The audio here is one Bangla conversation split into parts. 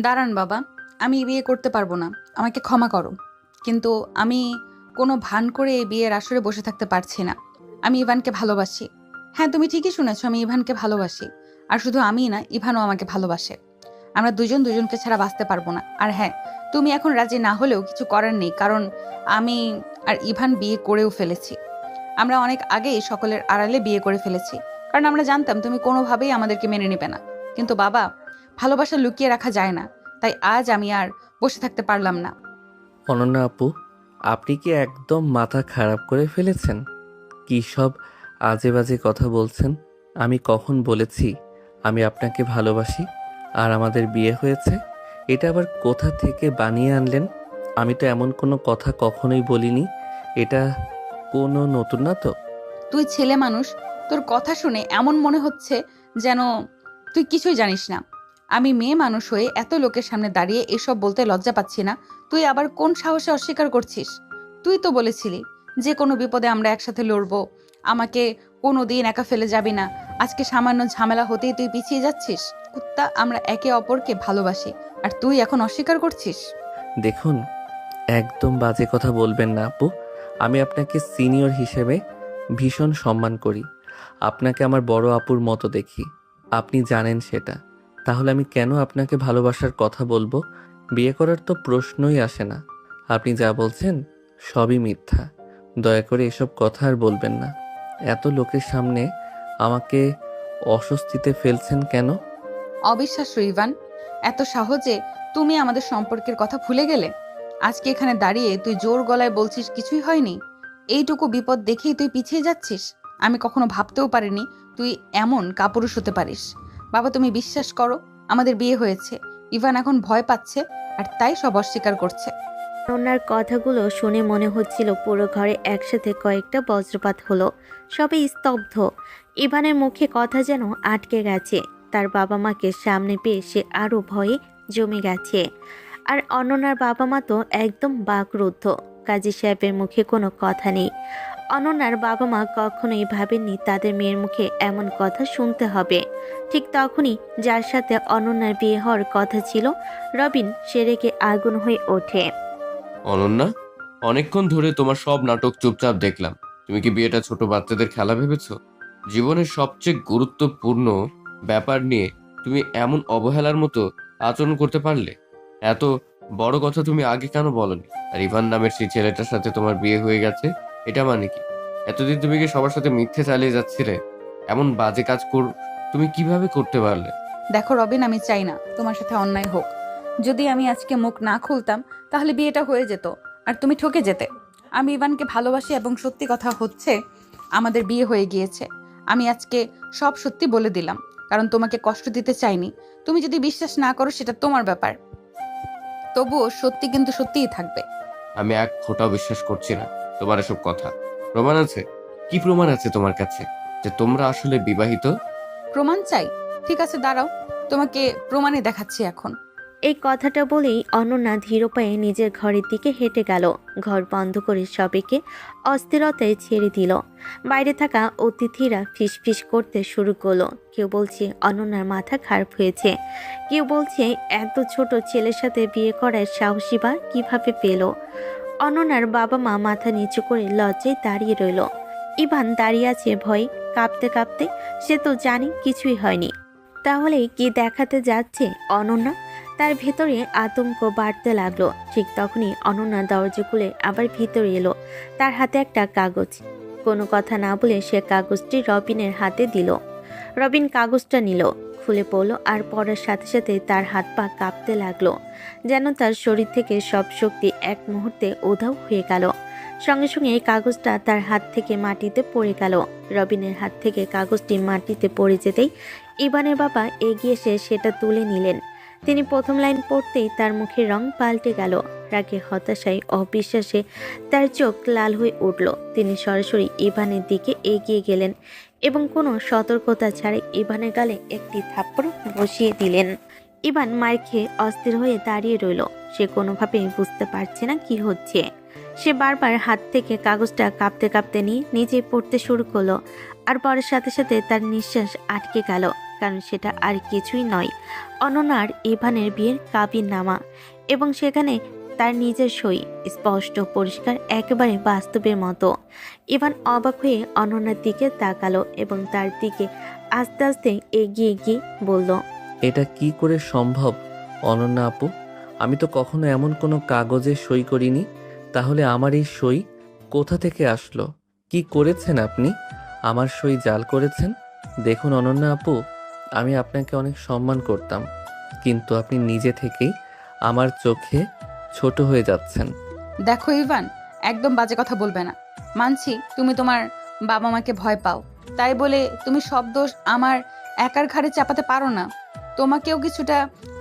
দাঁড়ান বাবা, আমি এই বিয়ে করতে পারবো না। আমাকে ক্ষমা করো, কিন্তু আমি কোনো ভান করে এই বিয়ের আসরে বসে থাকতে পারছি না। আমি ইভানকে ভালোবাসি। হ্যাঁ, তুমি ঠিকই শুনেছো, আমি ইভানকে ভালোবাসি। আর শুধু আমিই না, ইভানও আমাকে ভালোবাসে। আমরা দুজন দুজনকে ছাড়া বাঁচতে পারবো না। আর হ্যাঁ, তুমি এখন রাজি না হলেও কিছু করার নেই, কারণ আমি আর ইভান বিয়ে করেও ফেলেছি। আমরা অনেক আগেই সকলের আড়ালে বিয়ে করে ফেলেছি, কারণ আমরা জানতাম তুমি কোনোভাবেই আমাদেরকে মেনে নেবে না। কিন্তু বাবা, ভালোবাসা লুকিয়ে রাখা যায় না। তাই আজ আমি আর বসে থাকতে পারলাম না। অনন্যা আপু, আপনি কি একদম মাথা খারাপ করে ফেলেছেন? কী সব আজে বাজে কথা বলছেন? আমি কখন বলেছি আমি আপনাকে ভালোবাসি আর আমাদের বিয়ে হয়েছে? এটা আবার কোথা থেকে বানিয়ে আনলেন? আমি তো এমন কোনো কথা কখনোই বলিনি। এটা কোনো নতুন না তো? তুই ছেলে মানুষ, তোর কথা শুনে এমন মনে হচ্ছে যেন তুই কিছুই জানিস না। আমি মেয়ে মানুষ হয়ে এত লোকের সামনে দাঁড়িয়ে এসব বলতে লজ্জা পাচ্ছি না। তুই আবার কোন সাহসে অস্বীকার করছিস? তুই তো বলেছিলি যে কোনো বিপদে আমরা একসাথে লড়বো, আমাকে কোনো দিন একা ফেলে যাবি না। আজকে সামান্য ঝামেলা হতেই তুই পিছিয়ে যাচ্ছিস। কুত্তা, আমরা একে অপরকে ভালোবাসি, আর তুই এখন অস্বীকার করছিস? দেখুন, একদম বাজে কথা বলবেন না আপু। আমি আপনাকে সিনিয়র হিসেবে ভীষণ সম্মান করি। আপনাকে আমার বড় আপুর মতো দেখি। আপনি জানেন সেটা। তাহলে আমি কেন আপনাকে ভালোবাসার কথা বলবো? বিয়ে করার তো প্রশ্নই আসে না। আপনি যা বলছেন সবই মিথ্যা। দয়া করে এসব কথা আর বলবেন না। এত লোকের সামনে আমাকে অস্বস্তিতে ফেলছেন কেন? অবিশ্বাস্য ইভান, এত সহজে তুমি আমাদের সম্পর্কের কথা ভুলে গেলে? আজকে এখানে দাঁড়িয়ে তুই জোর গলায় বলছিস কিছুই হয়নি। এইটুকু বিপদ দেখেই তুই পিছিয়ে যাচ্ছিস। আমি কখনো ভাবতেও পারিনি তুই এমন কাপুরুষ হতে পারিস। বাবা, তুমি বিশ্বাস করো, আমাদের বিয়ে হয়েছে। ইভান এখন ভয় পাচ্ছে, আর তাই সব অস্বীকার করছে। ওনার কথাগুলো শুনে মনে হচ্ছিল পুরো ঘরে একসাথে কয়েকটা বজ্রপাত হলো। সবাই স্তব্ধ। ইভানের মুখে কথা যেন আটকে গেছে। তার বাবা মাকে সামনে পেয়ে সে আরও ভয়ে জমে গেছে। আর অনন্যার বাবা মা তো একদম বাকরুদ্ধ। কাজী সাহেবের মুখে কোনো কথা নেই। অনন্যার বাবা মা কখনোই ভাবেননি তাদের মেয়ের মুখে এমন কথা শুনতে হবে। ঠিক তখনই যার সাথে অনন্যার বিয়ে হওয়ার কথা ছিল, রবিন সে রেগে আগুন হয়ে ওঠে। অনন্যা, অনেকক্ষণ ধরে তোমার সব নাটক চুপচাপ দেখলাম। তুমি কি বিয়েটা ছোট বাচ্চাদের খেলা ভেবেছো? জীবনের সবচেয়ে গুরুত্বপূর্ণ ব্যাপার নিয়ে তুমি এমন অবহেলার মতো আচরণ করতে পারলে? এত বড় কথা তুমি আগে কেন বলনি? আর ইভান নামের সেই ছেলেটার সাথে তোমার বিয়ে হয়ে গেছে, এটা মানে কি? এতদিন তুমি কি সবার সাথে মিথ্যে চালিয়ে যাচ্ছিলে? এমন বাজে কাজ তুমি কিভাবে করতে পারলে? দেখো রবিন, আমি চাই না তোমার সাথে অন্যায় হোক। যদি আমি আজকে মুখ না খুলতাম, তাহলে বিয়েটা হয়ে যেত, আর তুমি ঠকে যেতে। আমি ইভানকে ভালোবাসি, এবং সত্যি কথা হচ্ছে আমাদের বিয়ে হয়ে গিয়েছে। আমি আজকে সব সত্যি বলে দিলাম, কারণ তোমাকে কষ্ট দিতে চাইনি। তুমি যদি বিশ্বাস না করো, সেটা তোমার ব্যাপার। তবুও সত্যি কিন্তু সত্যিই থাকবে। আমি এক ফোঁটাও বিশ্বাস করছি না তোমার এসব কথা। প্রমাণ আছে? কি প্রমাণ আছে তোমার কাছে যে তোমরা আসলে বিবাহিত? প্রমাণ চাই? ঠিক আছে, দাঁড়াও, তোমাকে প্রমাণে দেখাচ্ছি এখন। এই কথাটা বলেই অনন্যা ধীর পায়ে নিজের ঘরের দিকে হেঁটে গেল। ঘর বন্ধ করে সবাইকে অস্থিরতায় ছেড়ে দিল। বাইরে থাকা অতিথিরা ফিসফিস করতে শুরু করলো। কেউ বলছে অনন্যার মাথা খারাপ হয়েছে, কেউ বলছে এত ছোট ছেলের সাথে বিয়ে করার সাহসী বা কিভাবে পেল। অনন্যার বাবা মা মাথা নিচু করে লজ্জায় দাঁড়িয়ে রইল। ইভান দাঁড়িয়ে আছে ভয়ে কাঁপতে কাঁপতে। সে তো জানি কিছুই হয়নি। তাহলে কি দেখাতে যাচ্ছে অনন্যা? তার ভেতরে আতঙ্ক বাড়তে লাগলো। ঠিক তখনই অনন্যা দরজা খুলে আবার ভিতরে এলো। তার হাতে একটা কাগজ। কোনো কথা না বলে সে কাগজটি রবিনের হাতে দিল। রবিন কাগজটা নিল, খুলে পড়ল, আর পড়ার সাথে সাথে তার হাত পা কাঁপতে লাগলো, যেন তার শরীর থেকে সব শক্তি এক মুহূর্তে উধাও হয়ে গেল। সঙ্গে সঙ্গে এই কাগজটা তার হাত থেকে মাটিতে পড়ে গেল। রবিনের হাত থেকে কাগজটি মাটিতে পড়ে যেতেই ইভানের বাবা এগিয়ে এসে সেটা তুলে নিলেন। তিনি প্রথম লাইন পড়তেই তার মুখের রং পাল্টে গেল। রাগে, হতাশায়, অবিশ্বাসে তার চোখ লাল হয়ে উঠল। তিনি সরাসরি ইভানের দিকে এগিয়ে গেলেন এবং কোনো সতর্কতা ছাড়াই ইভানের গালে একটি থাপ্পড় বসিয়ে দিলেন। ইভান মার খেয়ে অস্থির হয়ে দাঁড়িয়ে রইল। সে কোনোভাবেই বুঝতে পারছে না কি হচ্ছে। সে বারবার হাত থেকে কাগজটা কাঁপতে কাঁপতে নিয়ে নিজেই পড়তে শুরু করলো, আর পরের সাথে সাথে তার নিঃশ্বাস আটকে গেল। কারণ সেটা আর কিছুই নয়, অনন্যার ইভানের বিয়ের কাবিননামা, এবং সেখানে তার নিজের সই, স্পষ্ট পরিষ্কার, একেবারে বাস্তবের মতো। ইভান অবাক হয়ে অনন্যার দিকে তাকালো এবং তার দিকে আস্তে আস্তে এগিয়ে গিয়ে বলল, এটা কি করে সম্ভব অনন্যা আপু? আমি তো কখনো এমন কোনো কাগজে সই করিনি। তাহলে আমার এই সই কোথা থেকে আসলো? কি করেছেন আপনি? আমার সই জাল করেছেন? দেখুন অনন্যা আপু, আমি আপনাকে অনেক সম্মান করতাম, কিন্তু আপনি নিজে থেকেই আমার চোখে ছোট হয়ে যাচ্ছেন। দেখো ইভান, একদম বাজে কথা বলবে না। মানছি তুমি তোমার বাবা মাকে ভয় পাও, তাই বলে তুমি সব দোষ আমার একার ঘাড়ে চাপাতে পারো না। তোমাকেও কিছুটা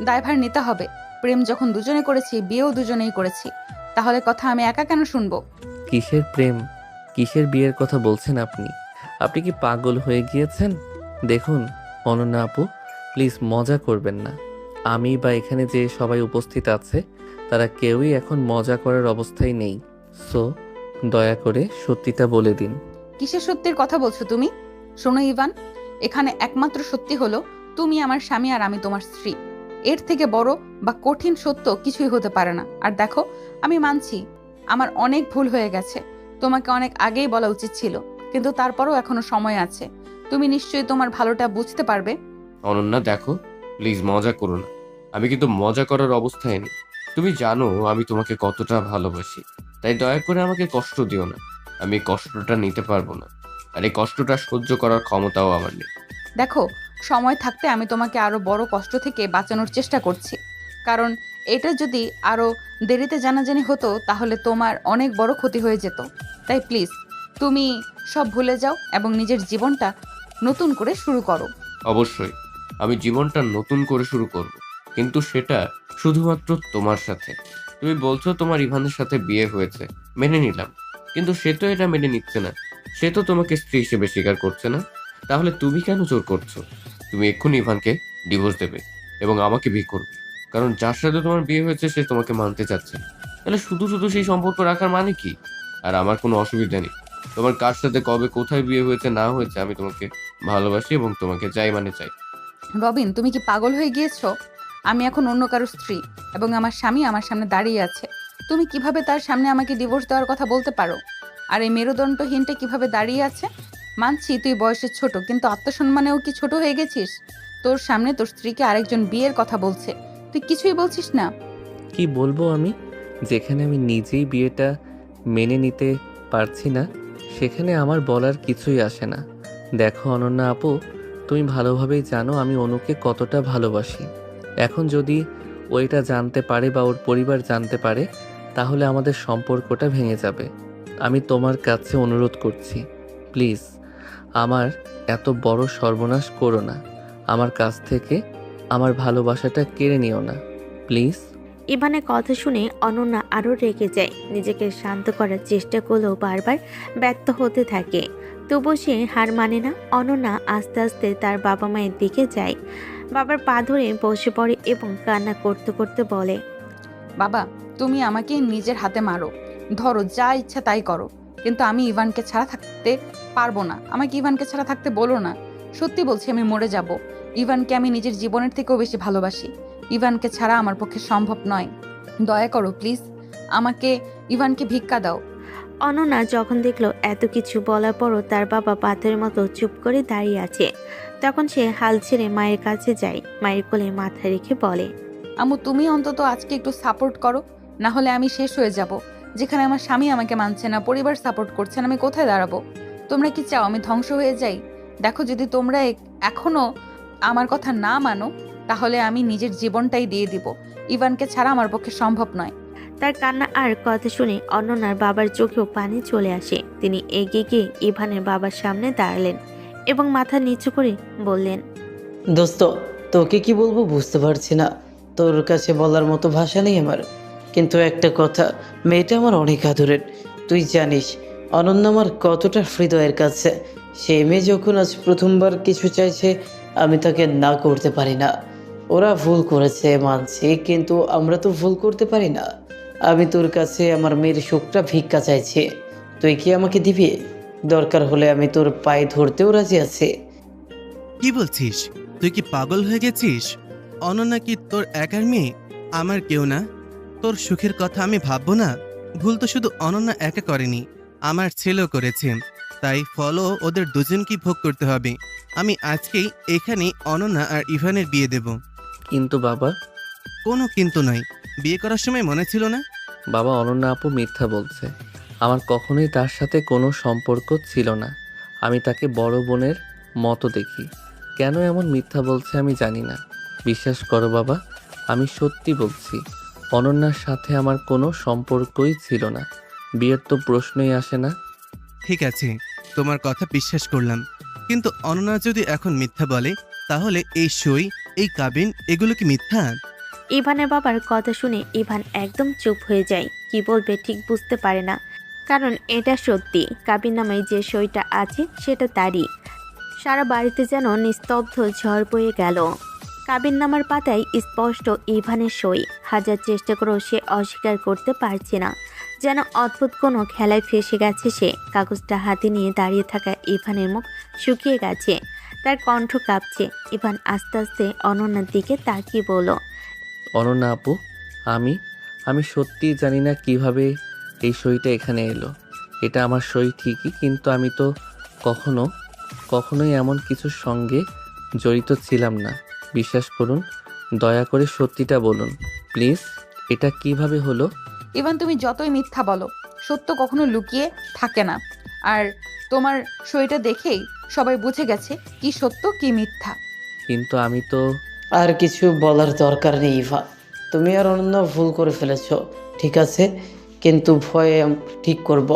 দায়ভার নিতে হবে। প্রেম যখন দুজনে করেছি, বিয়েও দুজনেই করেছি, তাহলে কথা আমি একা কেন শুনবো? কিসের প্রেম, কিসের বিয়ের কথা বলছেন আপনি? আপনি কি পাগল হয়ে গিয়েছেন? দেখুন অনন্যা আপু, প্লিজ মজা করবেন না। আমি বা এখানে যে সবাই উপস্থিত আছে তারা কেউই এখন মজা করার অবস্থায় নেই। সো দয়া করে সত্যিটা বলে দিন। কিসের সত্যির কথা বলছো তুমি? শোনো ইভান, এখানে একমাত্র সত্যি হলো তুমি আমার স্বামী আর আমি তোমার স্ত্রী। এর থেকে বড় বা কঠিন সত্য কিছুই হতে পারে না। আর দেখো, আমি মানছি আমার অনেক ভুল হয়ে গেছে, তোমাকে অনেক আগেই বলা উচিত ছিল, কিন্তু তারপরও এখনো সময় আছে। তুমি নিশ্চয়ই তোমার ভালোটা বুঝতে পারবে। অনন্যা দেখো, প্লিজ মজা করো না। আমি কিন্তু মজা করার অবস্থায় নেই। তুমি জানো আমি তোমাকে কতটা ভালোবাসি, তাই দয়া করে আমাকে কষ্ট দিও না। আমি এই কষ্টটা নিতে পারবো না, আর এই কষ্টটা সহ্য করার ক্ষমতাও আমার নেই। দেখো, সময় থাকতে আমি তোমাকে আরো বড় কষ্ট থেকে বাঁচানোর চেষ্টা করছি, কারণ এটা যদি আরো দেরিতে জানাজানি হতো তাহলে তোমার অনেক বড় ক্ষতি হয়ে যেত। তাই প্লিজ তুমি সব ভুলে যাও এবং নিজের জীবনটা নতুন করে শুরু করো। অবশ্যই আমি জীবনটা নতুন করে শুরু করব, কিন্তু সেটা শুধুমাত্র তোমার সাথে। তুমি বলছো তোমার ইভানের সাথে বিয়ে হয়েছে, মেনে নিলাম, কিন্তু সে তো এটা মেনে নিচ্ছে না। সে তো তোমাকে স্ত্রী হিসেবে স্বীকার করছে না। তাহলে তুমি কেন জোর করছো? তুমি এক্ষুনি ইভানকে ডিভোর্স দেবে এবং আমাকে বিয়ে করবে, কারণ যার সাথে তোমার বিয়ে হয়েছে সে তোমাকে মানতে চাচ্ছে না। তাহলে শুধু শুধু সেই সম্পর্ক রাখার মানে কি? আর আমার কোনো অসুবিধা নেই, তোমার কার সাথে কবে কোথায় বিয়ে হয়েছে না হয়েছে, আমি তোমাকে ভালোবাসি এবং তোমাকে চাই মানে চাই। রবিন, তুমি কি পাগল হয়ে গিয়েছো? আমি এখন অন্য কারো স্ত্রী এবং আমার স্বামী আমার সামনে দাঁড়িয়ে আছে। তুমি কিভাবে তার সামনে আমাকে ডিভোর্স দেওয়ার কথা বলতে পারো? আর এই মেরুদণ্ডহীনটা কিভাবে দাঁড়িয়ে আছে? মানছি তুই বয়সে ছোট, কিন্তু আত্মসম্মানেও কি ছোট হয়ে গেছিস? তোর সামনে তোর স্ত্রীকে আরেকজন বিয়ের কথা বলছে, তুই কিছুই বলছিস না। কি বলবো আমি? যেখানে আমি নিজেই বিয়েটা মেনে নিতে পারছি না, সেখানে আমার বলার কিছুই আসে না। দেখো অনন্যা আপু, তুমি ভালোভাবেই জানো আমি অনুকে কতটা ভালোবাসি। এখন যদি ও এটা জানতে পারে বা ওর পরিবার জানতে পারে, তাহলে আমাদের সম্পর্কটা ভেঙে যাবে। আমি তোমার কাছে অনুরোধ করছি, প্লিজ আমার এত বড় সর্বনাশ করো না। আমার কাছ থেকে আমার ভালোবাসাটা কেড়ে নিও না, প্লিজ। ইভানের কথা শুনে অনন্যা আরও রেগে যায়। নিজেকে শান্ত করার চেষ্টা করলেও বারবার ব্যর্থ হতে থাকে। তবু সে হার মানে না। অনন্যা আস্তে আস্তে তার বাবা মায়ের দিকে যায়, বাবার পা ধরে বসে পড়ে এবং কান্না করতে করতে বলে, বাবা, তুমি আমাকে নিজের হাতে মারো, ধরো, যা ইচ্ছা তাই করো, কিন্তু আমি ইভানকে ছাড়া থাকতে পারবো না। আমাকে ইভানকে ছাড়া থাকতে বলো না। সত্যি বলছি, আমি মরে যাব। ইভানকে আমি নিজের জীবনের থেকেও বেশি ভালোবাসি। ইভানকে ছাড়া আমার পক্ষে সম্ভব নয়। দয়া করো প্লিজ, আমাকে ইভানকে ভিক্ষা দাও। অনন্যা যখন দেখলো এত কিছু বলার পরও তার বাবা পাথরের মতো চুপ করে দাঁড়িয়ে আছে, তখন সে হাল ছেড়ে মায়ের কাছে যায়। মায়ের কোলে মাথা রেখে বলে, আম্মু, তুমি অন্তত আজকে একটু সাপোর্ট করো, না হলে আমি শেষ হয়ে যাব। যেখানে আমার স্বামী আমাকে মানছে না, পরিবার সাপোর্ট করছে না, আমি কোথায় দাঁড়াবো? তোমরা কি চাও আমি ধ্বংস হয়ে যাই? দেখো, যদি তোমরা এখনো আমার কথা না মানো, তাহলে আমি নিজের জীবনটাই দিয়ে দিব। ইভানকে ছাড়া আমার পক্ষে সম্ভব নয়। তার কান্না আর কথা শুনে অনন্যার বাবার চোখেও পানি চলে আসে। তিনি এগিয়ে গিয়ে ইভানের বাবার সামনে দাঁড়ালেন এবং মাথা নিচু করে বললেন, দোস্ত, তোকে কি বলবো বুঝতে পারছি না। তোর কাছে বলার মতো ভাষা নেই আমার। কিন্তু একটা কথা, মেয়েটা আমার অনেক আদরের। তুই জানিস অনন্য আমার কতটা হৃদয়ের কাছে। সে মেয়ে যখন আজ প্রথমবার কিছু চাইছে, আমি তাকে না করতে পারি না। ওরা ভুল করেছে মানছি, কিন্তু আমরা তো ভুল করতে পারি না। আমি তোর কাছে আমার মেয়ের সুখটা ভিক্ষা চাইছি, তুই কি আমাকে দিবি? দরকার হলে আমি তোর পায়ে ধরতেও রাজি আছি। কি বলছিস? তুই কি পাগল হয়ে গেছিস? অনন্যা কি তোর একার মেয়ে? আমার কেউ না? তোর সুখের কথা আমি ভাববো না? ভুল তো শুধু অনন্যা একা করেনি, আমার ছেলেও করেছে। তাই ফলও ওদের দুজনকেই ভোগ করতে হবে। আমি আজকেই এখানেই অনন্যা আর ইভানের বিয়ে দেব। কিন্তু বাবা, কোনো কিন্তু নয়। বিয়ে করার সময় মনে ছিল না? বাবা অনন্যা আপু মিথ্যা বলছে। আমার কখনোই তার সাথে কোনো সম্পর্ক ছিল না। আমি তাকে বড় বোনের মতো দেখি। কেন এমন মিথ্যা বলছে আমি জানি না। বিশ্বাস করো বাবা, আমি সত্যি বলছি। অনন্যার সাথে আমার কোনো সম্পর্কই ছিল না। বিয়ের তো প্রশ্নই আসে না। ঠিক আছে, তোমার কথা বিশ্বাস করলাম। কিন্তু অনন্যা যদি এখন মিথ্যা বলে, তাহলে এই সই, এই কাবিন, এগুলো কি মিথ্যা? ইভানের বাবার কথা শুনে ইভান একদম চুপ হয়ে যায়। কি বলবে ঠিক বুঝতে পারে না, কারণ এটা সত্যি। কাবিন নামে যে সইটা আছে সেটা তারই। সারা বাড়িতে যেন নিস্তব্ধ ঝড় বয়ে গেল। কাবিন নামার পাতায় স্পষ্ট ইভানের সই। হাজার চেষ্টা করেও সে অস্বীকার করতে পারছে না। যেন অদ্ভুত কোনো খেলায় ফেসে গেছে সে। কাগজটা হাতে নিয়ে দাঁড়িয়ে থাকা ইভানের মুখ শুকিয়ে গেছে, তার কণ্ঠ কাঁপছে। ইভান আস্তে আস্তে অনন্যার দিকে তাকিয়ে বলল, অনন্যা আপু, আমি সত্যিই জানি না কিভাবে এই সইটা এখানে এলো। এটা আমার সই ঠিকই, কিন্তু আমি তো কখনোই এমন কিছুর সঙ্গে জড়িত ছিলাম না। বিশ্বাস করুন, দয়া করে সত্যিটা বলুন প্লিজ। এটা কিভাবে হলো? ইভান, তুমি যতই মিথ্যা বলো, সত্য কখনো লুকিয়ে থাকে না। আর তোমার সইটা দেখেই সবাই বুঝে গেছে কি সত্য কি মিথ্যা। কিন্তু আমি তো আর কিছু বলার দরকার নেই ইভা। তুমি আর অনন্য ভুল করে ফেলেছো, ঠিক আছে? কিন্তু ভয়ে ঠিক করব।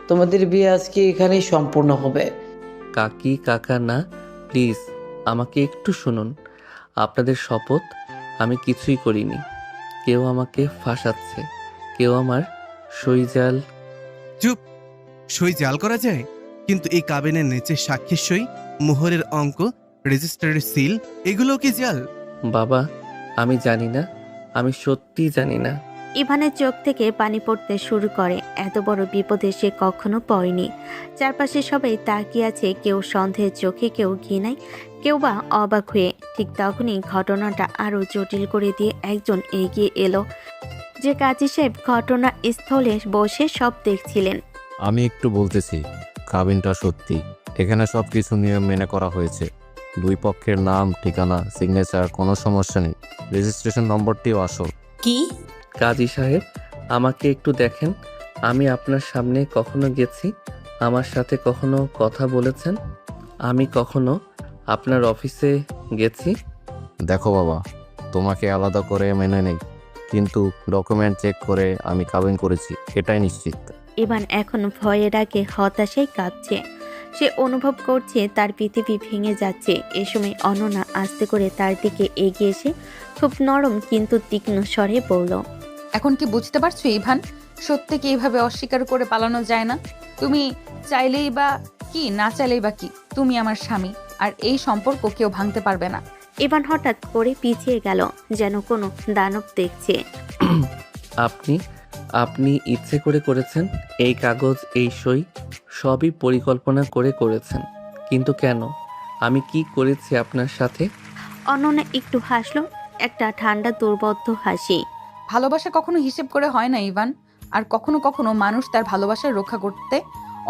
তোমাদের বিয়ে আজকে এখানেই সম্পূর্ণ হবে। কাকা না, প্লিজ আমাকে একটু শুনুন। আপনাদের শপথ, আমি কিছুই করিনি। কেউ আমাকে ফাঁসাচ্ছে, কেউ আমার সই জাল। চুপ! সই জাল করা যায়? কিন্তু এই কাবিনের নিচে সাক্ষীর সই, মোহরের অঙ্ক, রেজিস্টারের সিল, এগুলো কি জাল? বাবা, আমি জানি না, আমি সত্যিই জানি না। ইভানের চোখ থেকে পানি পড়তে শুরু করে। এত বড় বিপদে সে কখনো পড়েনি। চারপাশে সবাই তাকিয়ে আছে, কেউ সন্দেহের চোখে, কেউ ঘৃণায়, কেউ বা অবাক হয়ে। ঠিক তখনই ঘটনাটা আরো জটিল করে দিয়ে একজন এগিয়ে এলো, যে কাজী সাহেব ঘটনা স্থলে বসে সব দেখছিলেন। আমি একটু বলতেছি, কাবিনটা সত্যি। এখানে সবকিছু নিয়ম মেনে করা হয়েছে। দুই পক্ষের নাম, ঠিকানা, সিগনেচার, কোনো সমস্যা নেই। রেজিস্ট্রেশন নম্বরটিও আসল। কি? কাজী সাহেব, আমাকে একটু দেখেন। আমি আপনার সামনে কখনো গেছি? আমার সাথে কখনো কথা বলেছেন? আমি কখনো আপনার অফিসে গেছি? দেখো বাবা, তোমাকে আলাদা করে মেনে নেই, কিন্তু ডকুমেন্ট চেক করে আমি কাবিন করেছি, এটাই নিশ্চিত। ইভান এখন ভয়ের আগে হতাশায় কাঁপছে। সে অনুভব করছে তার পৃথিবী ভেঙে যাচ্ছে। এ সময় অনন্যা আস্তে করে তার দিকে এগিয়ে এসে খুব নরম কিন্তু তীক্ষ্ণ স্বরে বলল, এখন কি বুঝতে পারছো ইভান, সত্যিকে এইভাবে অস্বীকার করে পালানো যায় না। তুমি চাইলেই বা কি, না চাইলেই বা কি, তুমি আমার স্বামী, আর এই সম্পর্ক কেউ ভাঙতে পারবে না। ইভান হঠাৎ করে পিছিয়ে গেল, যেন কোনো দানব দেখছে। আপনি ইচ্ছে করে করেছেন? এই কাগজ, এই সই সবই পরিকল্পনা করে করেছেন, কিন্তু কেন? আমি কি করেছি আপনার সাথে? অনন্যা একটু হাসলো, একটা ঠান্ডা দুর্বোধ্য হাসি। ভালোবাসা কখনো হিসেব করে হয় না ইভান, আর কখনো কখনো মানুষ তার ভালোবাসা রক্ষা করতে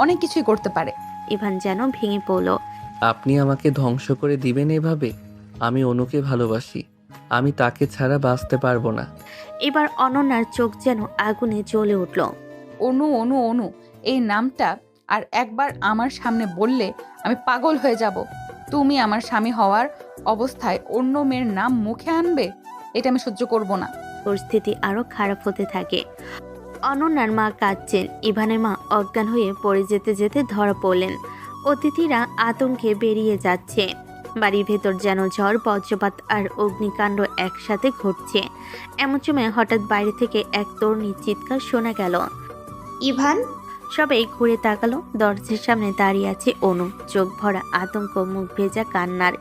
অনেক কিছুই করতে পারে। ইভান যেন ভেঙে পড়ল। আপনি আমাকে ধ্বংস করে দিবেন এভাবে? আমি অনুকে ভালোবাসি, আমি তাকে ছাড়া বাঁচতে পারবো না। এবার অনন্যার চোখ যেন আগুনে জ্বলে উঠল। অনু অনু অনু এই নামটা আর একবার আমার সামনে বললে আমি পাগল হয়ে যাব। তুমি আমার স্বামী হওয়ার অবস্থায় অন্য মেয়ের নাম মুখে আনবে, এটা আমি সহ্য করব না। পরিস্থিতি আরো খারাপ হতে থাকে। অনন্যার মা কাঁদছেন, ইভানের মা অজ্ঞান হয়ে পড়ে যেতে যেতে ধরা পড়লেন। অতিথিরা আতঙ্কে বেরিয়ে যাচ্ছে। বাড়ির ভেতর যেন ঝড়, বজ্রপাত আর অগ্নিকাণ্ড একসাথে ঘটছে। এমন সময় হঠাৎ বাইরে থেকে এক তরুণীর চিৎকার শোনা গেল। ইভান? সবাই ঘুরে তাকালো। দরজার সামনে দাঁড়িয়ে আছে অনু, চোখ ভরা আতঙ্ক, মুখ ভেজা কান্নার,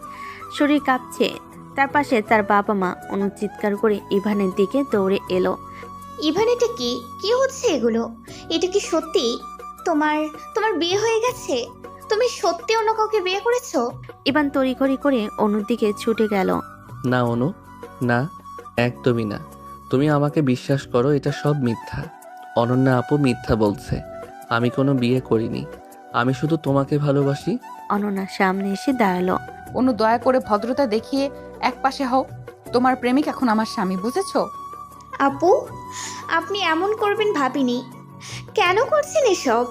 শরীর কাঁপছে। তার পাশে তার বাবা মা। অনু চিৎকার করে ইভানের দিকে দৌড়ে এলো। ইভান, এটা কি কি হচ্ছে এগুলো? এটা কি সত্যি তোমার তোমার বিয়ে হয়ে গেছে? তুমি সত্যি অন্য কাউকে বিয়ে করেছো? ইভান তড়িঘড়ি করে অনুর দিকে ছুটে গেল। না অনু, না, একদমই না। তুমি আমাকে বিশ্বাস করো, এটা সব মিথ্যা। অনন্যা আপু মিথ্যা বলছে। আমি কোনো বিয়ে করিনি। আমি শুধু তোমাকে ভালোবাসি। অনন্যা সামনে এসে দাঁড়ালো। অনু, দয়া করে ভদ্রতা দেখিয়ে একপাশে হও। তোমার প্রেমিক এখন আমার স্বামী, বুঝেছো? আপু, আপনি এমন করবেন ভাবিনি। কেন করছেন এসব?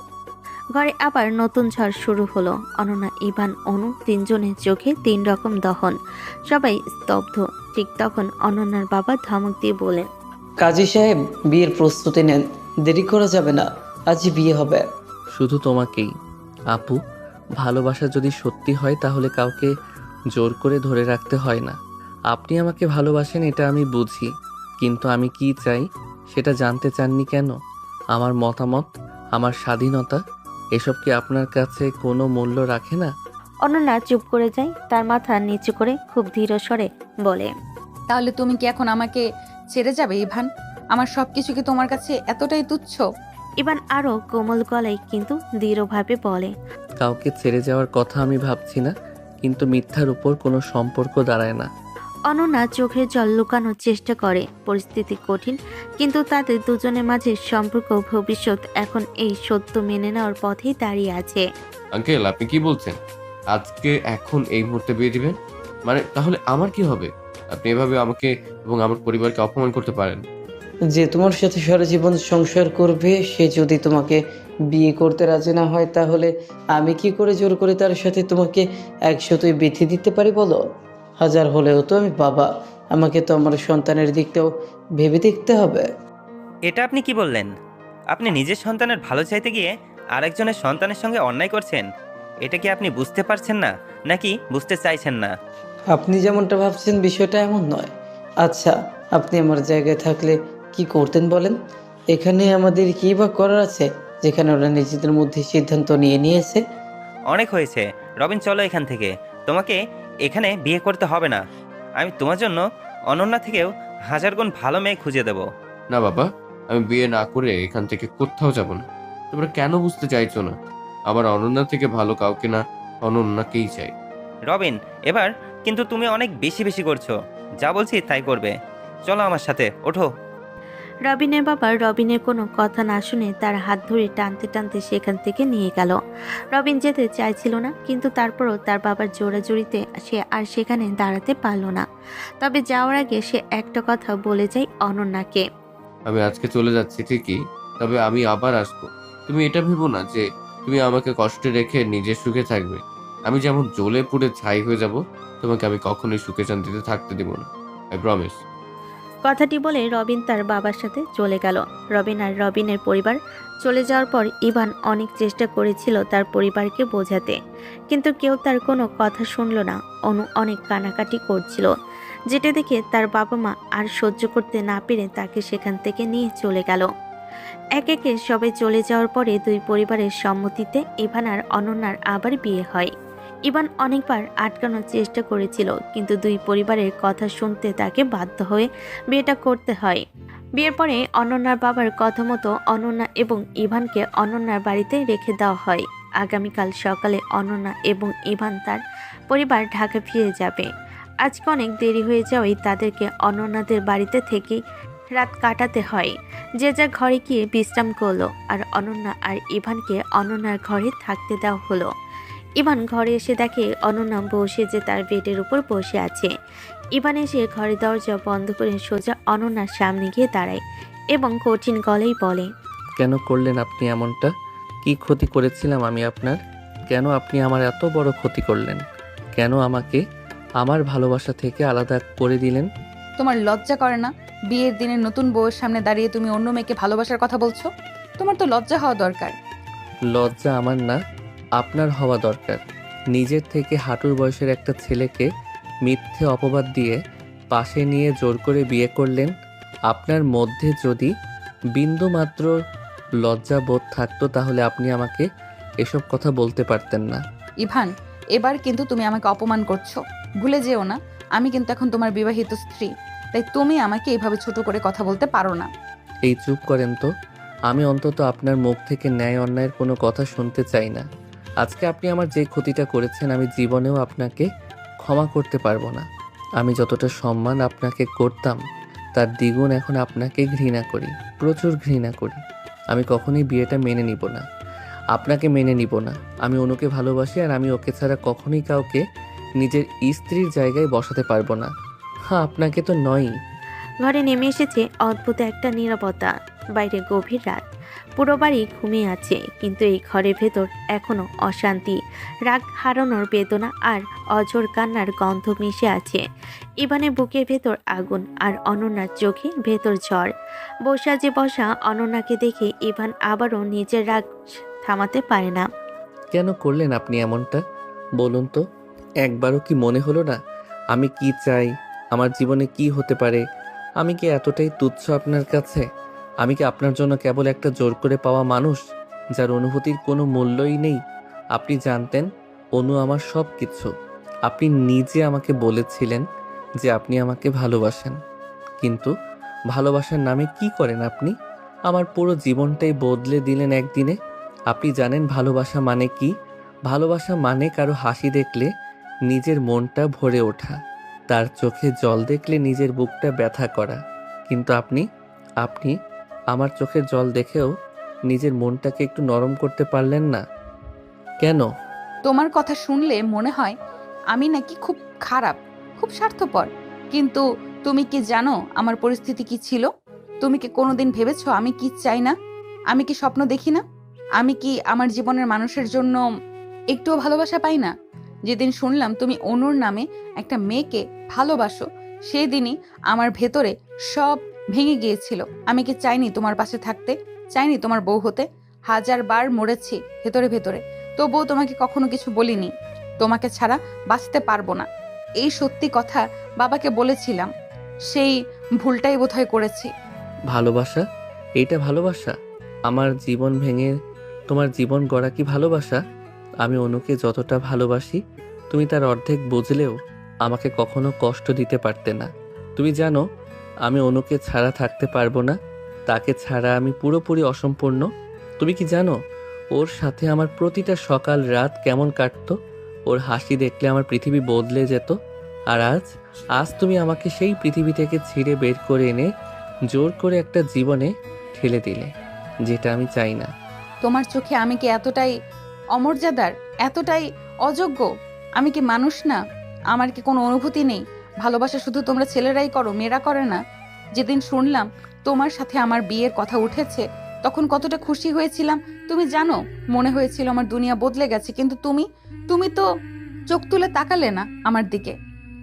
ঘরে আবার নতুন ঝড় শুরু হলো। অনন্যা, ইভান, অনু তিনজনের চোখে 3 রকম দহন। সবাই স্তব্ধ। ঠিক তখন অনন্যার বাবা ধমক দিয়ে বলেন, কাজী সাহেব, বিয়ের প্রস্তুতি নেন, দেরি করা যাবে না, আজই বিয়ে হবে। শুধু তোমাকেই। আপু, ভালোবাসা যদি সত্যি হয় তাহলে কাউকে জোর করে ধরে রাখতে হয় না। আপনি আমাকে ভালোবাসেন এটা আমি বুঝি, কিন্তু আমি কি চাই সেটা জানতে চাননি কেন? আমার মতামত, আমার স্বাধীনতা, এসব কি আপনার কাছে কোনো মূল্য রাখে না? অনন্যা চুপ করে যায়। তার মাথা নিচু করে খুব ধীর স্বরে বলে, তাহলে তুমি কি এখন আমাকে ছেড়ে যাবে ইভান? আমার সবকিছু কি তোমার কাছে এতটাই তুচ্ছ? ইভান আরো কোমল গলায় কিন্তু দৃঢ়ভাবে বলে, কাউকে ছেড়ে যাওয়ার কথা আমি ভাবছি না, কিন্তু মিথ্যার উপর কোনো সম্পর্ক দাঁড়ায় না। অনন্যা চোখের জল লুকানোর চেষ্টা করে। পরিস্থিতি কঠিন, কিন্তু তাদের দুজনের মাঝে সম্পর্ক ভবিষ্যৎ এখন এই সত্য মেনে নেওয়ার পথেই দাঁড়িয়ে আছে। আঙ্কেল, আপনি কি বলছেন? আজকে এখন এই মুহূর্তে বিয়ে দিবেন? মানে তাহলে আমার কি হবে? আপনি এভাবে আমাকে এবং আমার পরিবারকে অপমান করতে পারেন? যে তোমার সাথে সারা জীবন সংসার করবে, সে যদি তোমাকে বিয়ে করতে রাজি না হয়, তাহলে আমি কি করে জোর করে তার সাথে তোমাকে একসাথেই বেঁধে দিতে পারি বলো? হাজার হলেও তো আমি বাবা, আমাকে তো আমার সন্তানের দিকটাও ভেবে দেখতে হবে। এটা আপনি কি বললেন? আপনি নিজের সন্তানের ভালো চাইতে গিয়ে আরেকজনের সন্তানের সঙ্গে অন্যায় করছেন। এটা কি আপনি বুঝতে পারছেন না, নাকি বুঝতে চাইছেন না? আপনি যেমনটা ভাবছেন বিষয়টা এমন নয়। আচ্ছা, আপনি আমার জায়গায় থাকলে কি করতেন বলেন? এখানে আমাদের কী বা করার আছে, যেখানে ওরা নিজেদের মধ্যে সিদ্ধান্ত নিয়েছে? অনেক হয়েছে রবিন, চলো এখান থেকে। তোমাকে এখানে বিয়ে করতে হবে না। আমি তোমার জন্য অনন্যা থেকেও 1000 গুণ ভালো মেয়ে খুঁজে দেব। না বাবা, আমি বিয়ে না করে এখান থেকে কোথাও যাব না। তোমরা কেন বুঝতে চাইছো না? আমার অনন্যা থেকে ভালো কাউকে না, অনন্যাকেই চাই। রবিন, এবার কিন্তু তুমি অনেক বেশি বেশি করছো। যা বলছি তাই করবে। চলো আমার সাথে, ওঠো। রবিনের বাবা রবিনের কোনো কথা না শুনে তার হাত ধরে টানতে টানতে সেখান থেকে নিয়ে গেল। রবিন যেতে চাইছিল না, কিন্তু তারপরও তার বাবার জোরাজুরিতে সে আর সেখানে দাঁড়াতে পারল না। তবে যাওয়ার আগে সে একটা কথা বলে যায় অনন্যাকে। আমি আজকে চলে যাচ্ছি ঠিকই, তবে আমি আবার আসবো। তুমি এটা ভেবো না যে তুমি আমাকে কষ্টে রেখে নিজের সুখে থাকবে। আমি যেমন জ্বলে পুড়ে ছাই হয়ে যাব, তোমাকে আমি কখনোই সুখে শান্তিতে থাকতে দেব না। I promise. কথাটি বলে রবিন তার বাবার সাথে চলে গেল। রবিন আর রবিনের পরিবার চলে যাওয়ার পর ইভান অনেক চেষ্টা করেছিল তার পরিবারকে বোঝাতে, কিন্তু কেউ তার কোনো কথা শুনল না। অনু অনেক কানাকাটি করছিল, যেটা দেখে তার বাবা মা আর সহ্য করতে না পেরে তাকে সেখান থেকে নিয়ে চলে গেল। এক একে সবাই চলে যাওয়ার পরে দুই পরিবারের সম্মতিতে ইভান আর অনন্যার আবার বিয়ে হয়। ইভান অনেকবার আটকানোর চেষ্টা করেছিল, কিন্তু দুই পরিবারের কথা শুনতে তাকে বাধ্য হয়ে বিয়েটা করতে হয়। বিয়ের পরে অনন্যার বাবার কথা মতো অনন্যা এবং ইভানকে অনন্যার বাড়িতে রেখে দেওয়া হয়। আগামীকাল সকালে অনন্যা এবং ইভান তার পরিবার ঢাকা ফিরে যাবে। আজকে অনেক দেরি হয়ে যাওয়ায় তাদেরকে অনন্যাদের বাড়িতে থেকে রাত কাটাতে হয়। যে যার ঘরে গিয়ে বিশ্রাম করলো, আর অনন্যা আর ইভানকে অনন্যার ঘরে থাকতে দেওয়া হলো। ইভান ঘরে এসে দেখে অনন্যা বসে যে তার বেডের উপর বসে আছে। ইভান এসে ঘরের দরজা বন্ধ করে সোজা অনন্যার সামনে গিয়ে দাঁড়ায় এবং কঠিন গলেই বলে, কেন করলেন আপনি এমনটা? কি ক্ষতি করেছিলাম আমি আপনার? কেন আপনি আমার এত বড় ক্ষতি করলেন? কেন আমাকে আমার ভালোবাসা থেকে আলাদা করে দিলেন? তোমার লজ্জা করে না? বিয়ের দিনে নতুন বউয়ের সামনে দাঁড়িয়ে তুমি অন্য মেয়েকে ভালোবাসার কথা বলছো? তোমার তো লজ্জা হওয়া দরকার। লজ্জা আমার না, আপনার হওয়া দরকার। নিজের থেকে হাঁটুর বয়সের একটা ছেলেকে মিথ্যে অপবাদ দিয়ে পাশে নিয়ে জোর করে বিয়ে করলেন। আপনার মধ্যে যদি বিন্দু মাত্র লজ্জা বোধ থাকতো তাহলে আপনি আমাকে এসব কথা বলতে পারতেন না। ইভান, এবার কিন্তু তুমি আমাকে অপমান করছো। ভুলে যেও না, আমি কিন্তু এখন তোমার বিবাহিত স্ত্রী। তাই তুমি আমাকে এইভাবে ছোট করে কথা বলতে পারো না। এই চুপ করেন তো। আমি অন্তত আপনার মুখ থেকে ন্যায় অন্যায়ের কোনো কথা শুনতে চাই না। আজকে আপনি আমার যে ক্ষতিটা করেছেন আমি জীবনেও আপনাকে ক্ষমা করতে পারবো না। আমি যতটা সম্মান আপনাকে করতাম তার দ্বিগুণ এখন আপনাকে ঘৃণা করি, প্রচুর ঘৃণা করি। আমি কখনোই বিয়েটা মেনে নিব না, আপনাকে মেনে নিব না। আমি অনুকে ভালোবাসি আর আমি ওকে ছাড়া কখনোই কাউকে নিজের স্ত্রীর জায়গায় বসাতে পারবো না। হ্যাঁ, আপনাকে তো নয়ই। ঘরে নেমে এসেছে অদ্ভুত একটা নীরবতা। বাইরে গভীর রাত, পুরো বাড়ি ঘুমিয়ে আছে, কিন্তু এই ঘরের ভেতর এখনো অশান্তি, রাগ হারানোর বেদনা আর অঝোর কান্নার গন্ধ মিশে আছে। ইভানের বুকের ভেতর আগুন আর অনন্যার চোখে ভেতর ঝড়। বসা বসা অনন্যাকে দেখে ইভান আবারও নিজের রাগ থামাতে পারে না। কেন করলেন আপনি এমনটা বলুন তো? একবারও কি মনে হলো না আমি কি চাই, আমার জীবনে কি হতে পারে? আমি কি এতটাই তুচ্ছ আপনার কাছে? আমি কি আপনার জন্য কেবল একটা জোর করে পাওয়া মানুষ, যার অনুভূতির কোনো মূল্যই নেই? আপনি জানতেন অনু আমার সব কিছু। আপনি নিজে আমাকে বলেছিলেন যে আপনি আমাকে ভালোবাসেন, কিন্তু ভালোবাসার নামে কি করেন আপনি? আমার পুরো জীবনটাই বদলে দিলেন একদিনে। আপনি জানেন ভালোবাসা মানে কি? ভালোবাসা মানে কারো হাসি দেখলে নিজের মনটা ভরে ওঠা, তার চোখে জল দেখলে নিজের বুকটা ব্যথা করা। কিন্তু আপনি আপনি আমার চোখের জল দেখেও নিজের মনটাকে একটু নরম করতে পারলেন না কেন? তোমার কথা শুনলে মনে হয় আমি নাকি খুব খারাপ, খুব স্বার্থপর। কিন্তু তুমি কি জানো আমার পরিস্থিতি কি ছিল? তুমি কি কোনোদিন ভেবেছো আমি কি চাই না? আমি কি স্বপ্ন দেখি না? আমি কি আমার জীবনের মানুষের জন্য একটুও ভালোবাসা পাই না? যেদিন শুনলাম তুমি অনুর নামে একটা মেয়েকে ভালোবাসো, সেদিনই আমার ভেতরে সব ভেঙে গিয়েছিল। আমি কি চাইনি তোমার পাশে থাকতে? চাইনি তোমার বউ হতে? 1000 বার মরেছি ভেতরে ভেতরে, তবুও তোমাকে কখনো কিছু বলিনি। তোমাকে ছাড়া বাঁচতে পারবো না, এই সত্যি কথা বাবাকে বলেছিলাম। সেই ভুলটাই বোধহয় করেছি। ভালোবাসা? এইটা ভালোবাসা? আমার জীবন ভেঙে তোমার জীবন গড়া কি ভালোবাসা? আমি অনুকে যতটা ভালোবাসি তুমি তার অর্ধেক বুঝলেও আমাকে কখনো কষ্ট দিতে পারতে না। তুমি জানো আমি অনুকে ছাড়া থাকতে পারবো না, তাকে ছাড়া আমি পুরোপুরি অসম্পূর্ণ। তুমি কি জানো ওর সাথে আমার প্রতিটা সকাল রাত কেমন কাটতো? ওর হাসি দেখলে আমার পৃথিবী বদলে যেত। আর আজ তুমি আমাকে সেই পৃথিবী থেকে ছিঁড়ে বের করে এনে জোর করে একটা জীবনে ঠেলে দিলে, যেটা আমি চাই না। তোমার চোখে আমি কি এতটাই অমর্যাদার, এতটাই অযোগ্য? আমি কি মানুষ না? আমার কি কোনো অনুভূতি নেই? ভালোবাসা শুধু তোমরা ছেলেরাই করো, মেয়েরা করে না? যেদিন শুনলাম তোমার সাথে আমার বিয়ের কথা উঠেছে, তখন কতটা খুশি হয়েছিলাম তুমি জানো? মনে হয়েছিল আমার দুনিয়া বদলে গেছে। কিন্তু তুমি তো চোখ তুলে তাকালে না আমার দিকে।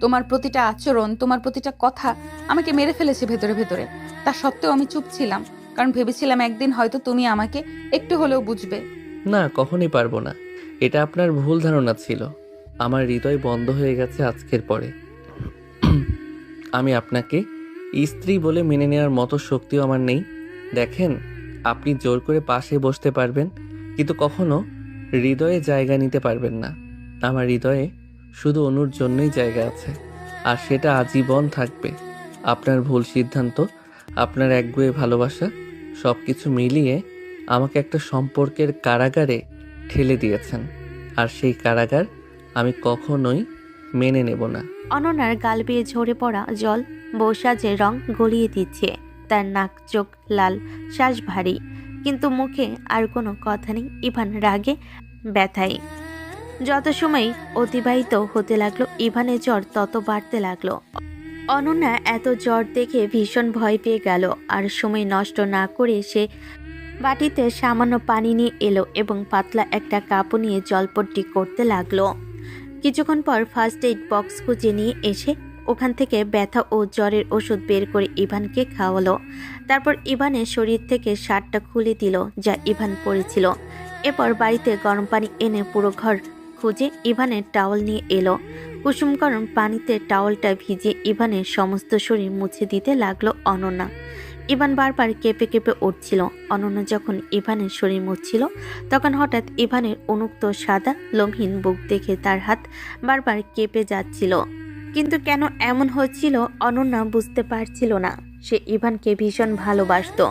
তোমার প্রতিটা আচরণ, তোমার প্রতিটা কথা আমাকে মেরে ফেলেছে ভেতরে ভেতরে। তা সত্ত্বেও আমি চুপ ছিলাম, কারণ ভেবেছিলাম একদিন হয়তো তুমি আমাকে একটু হলেও বুঝবে। না, কখনই পারবো না। এটা আপনার ভুল ধারণা ছিল। আমার হৃদয় বন্ধ হয়ে গেছে আজকের পরে। আমি আপনাকে স্ত্রী বলে মেনে নেওয়ার মতো শক্তিও আমার নেই। দেখেন, আপনি জোর করে পাশে বসতে পারবেন, কিন্তু কখনো হৃদয়ে জায়গা নিতে পারবেন না। আমার হৃদয়ে শুধু অনুর জন্যই জায়গা আছে, আর সেটা আজীবন থাকবে। আপনার ভুল সিদ্ধান্ত, আপনার একগুঁয়ে ভালোবাসা, সব কিছু মিলিয়ে আমাকে একটা সম্পর্কের কারাগারে ঠেলে দিয়েছেন, আর সেই কারাগার আমি কখনোই মেনে নেব না। অনন্যার গাল বেয়ে ঝরে পড়া জল বৈশাখে রং গলিয়ে দিচ্ছে। তার নাক চোখ লাল, শ্বাস ভারী, কিন্তু মুখে আর কোনো কথা নেই। ইভান রাগে ব্যথায়। যত সময় অতিবাহিত হতে লাগলো ইভানের জ্বর তত বাড়তে লাগলো। অনন্যা এত জ্বর দেখে ভীষণ ভয় পেয়ে গেল, আর সময় নষ্ট না করে সে বাটিতে সামান্য পানি নিয়ে এলো এবং পাতলা একটা কাপড় নিয়ে জলপট্টি করতে লাগলো। কিছুক্ষণ পর ফার্স্ট এইড বক্স খুঁজে নিয়ে এসে ওখান থেকে ব্যথা ও জ্বরের ওষুধ বের করে ইভানকে খাওয়ালো। তারপর ইভানের শরীর থেকে শার্টটা খুলে দিল যা ইভান পরেছিল। এরপর বাড়িতে গরম পানি এনে পুরো ঘর খুঁজে ইভানের টাওয়াল নিয়ে এলো। কুসুম গরম পানিতে টাওয়ালটা ভিজিয়ে ইভানের সমস্ত শরীর মুছে দিতে লাগলো অনন্যা। ইভান বারবার কেঁপে কেঁপে উঠছিল। অনন্যা যখন ইভানের শরীর মুছছিল তখন হঠাৎ ইভানের উন্মুক্ত সাদা লোমহীন বুক দেখে তার হাত বারবার কেঁপে যাচ্ছিল। কিন্তু কেন এমন হচ্ছিল অনন্যা বুঝতে পারছিল না। সে ইভানকে ভীষণ ভালোবাসতো,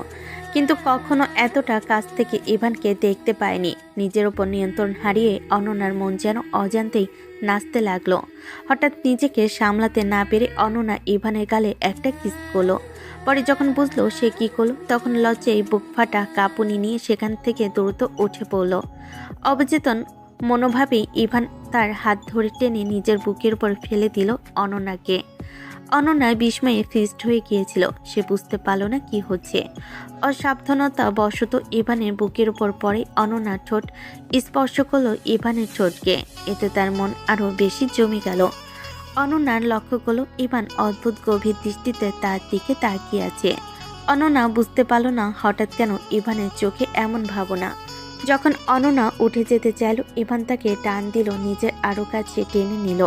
কিন্তু কখনো এতটা কাছ থেকে ইভানকে দেখতে পায়নি। নিজের ওপর নিয়ন্ত্রণ হারিয়ে অনন্যার মন যেন অজান্তেই নাচতে লাগলো। হঠাৎ নিজেকে সামলাতে না পেরে অনন্যা ইভানের গালে একটা কিস করলো। পরে যখন বুঝলো সে কি করলো, তখন লজ্জায় বুক ফাটা কাঁপুনি নিয়ে সেখান থেকে দ্রুত উঠে পড়ল। অবচেতন মনোভাবেই ইভান তার হাত ধরে টেনে নিজের বুকের উপর ফেলে দিল অনন্যাকে। অনন্যা বিস্ময়ে ফিস্ট হয়ে গিয়েছিল। সে বুঝতে পারল না কি হচ্ছে। অসাবধানতা বশত ইভানের বুকের উপর পড়ে অনন্যা ঠোঁট স্পর্শ করলো ইভানের ঠোঁটকে। এতে তার মন আরো বেশি জমে গেল। অনন্যার লক্ষ্য করলো ইভান অদ্ভুত গভীর দৃষ্টিতে তার দিকে তাকিয়ে আছে। অনন্যা বুঝতে পারল না হঠাৎ কেন ইভানের চোখে এমন ভাবনা। যখন অনন্যা উঠে যেতে চাইল, ইভান তাকে টান দিল, নিজের আরো কাছে টেনে নিল।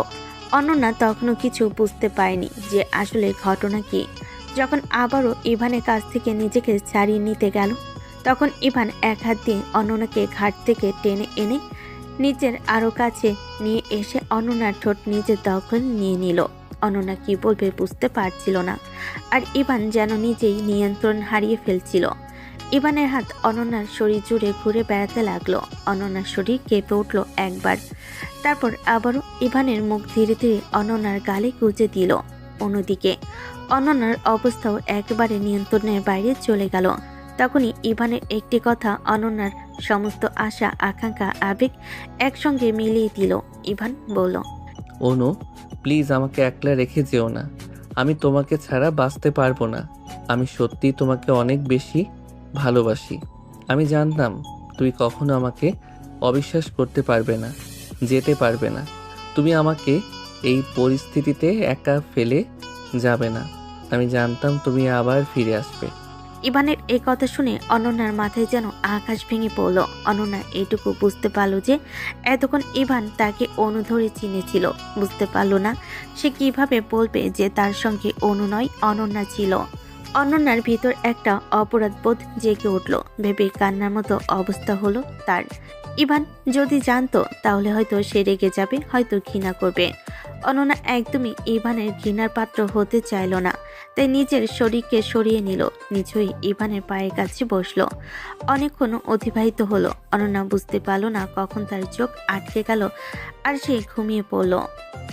অনন্যা তখনও কিছু বুঝতে পারেনি যে আসলে ঘটনা কি। যখন আবারও ইভানের কাছ থেকে নিজেকে ছাড়িয়ে নিতে গেল, তখন ইভান এক হাত দিয়ে অনন্যাকে ঘাট থেকে টেনে এনে নিজের আরো কাছে নিয়ে এসে অনন্যার ঠোঁট নিজের দখল নিয়ে নিল। অনন্যা কি বলবে বুঝতে পারছিল না, আর ইভান যেন নিজেই নিয়ন্ত্রণ হারিয়ে ফেলছিল। ইভানের হাত অনন্যার শরীর জুড়ে ঘুরে বেড়াতে লাগলো। অনন্যার শরীর কেঁপে উঠল একবার, তারপর আবারও ইভানের মুখ ধীরে ধীরে অনন্যার গালে গুজে দিল। অন্যদিকে অনন্যার অবস্থাও একেবারে নিয়ন্ত্রণের বাইরে চলে গেল। তখনই ইভানের একটি কথা অনন্যার সমস্ত আশা আকাঙ্ক্ষা আবেগ একসঙ্গে মিলিয়ে দিল। ইভান বলল, অনু, প্লিজ আমাকে একলা রেখে যেও না। আমি তোমাকে ছাড়া বাঁচতে পারবো না। আমি সত্যিই তোমাকে অনেক বেশি ভালোবাসি। আমি জানতাম তুই কখনো আমাকে অবিশ্বাস করতে পারবে না, যেতে পারবে না। তুমি আমাকে এই পরিস্থিতিতে একা ফেলে যাবে না। আমি জানতাম তুমি আবার ফিরে আসবে। ইভানের এই কথা শুনে অনন্যার মাথায় যেন আকাশ ভেঙে পড়ল। অনন্যা এইটুকু বুঝতে পারল যে এতক্ষণ ইভান তাকে অনু ধরে চিনেছিল। বুঝতে পারল না সে কিভাবে বলবে যে তার সঙ্গে অনু নয় অনন্যা ছিল। অনন্যার ভিতর একটা অপরাধবোধ জেগে উঠল। ভেবে কান্নার মতো অবস্থা হলো তার। ইভান যদি জানতো তাহলে হয়তো সে রেগে যাবে, হয়তো ঘৃণা করবে। অনন্যা একদমই ইভানের ঘৃণার পাত্র হতে চাইল না, তাই নিজের শরীরকে সরিয়ে নিল। নিজেই ইভানের পায়ের কাছে বসলো। অনেকক্ষণ অতিবাহিত হলো। অনন্যা বুঝতে পারল না কখন তার চোখ আটকে গেল আর সে ঘুমিয়ে পড়ল।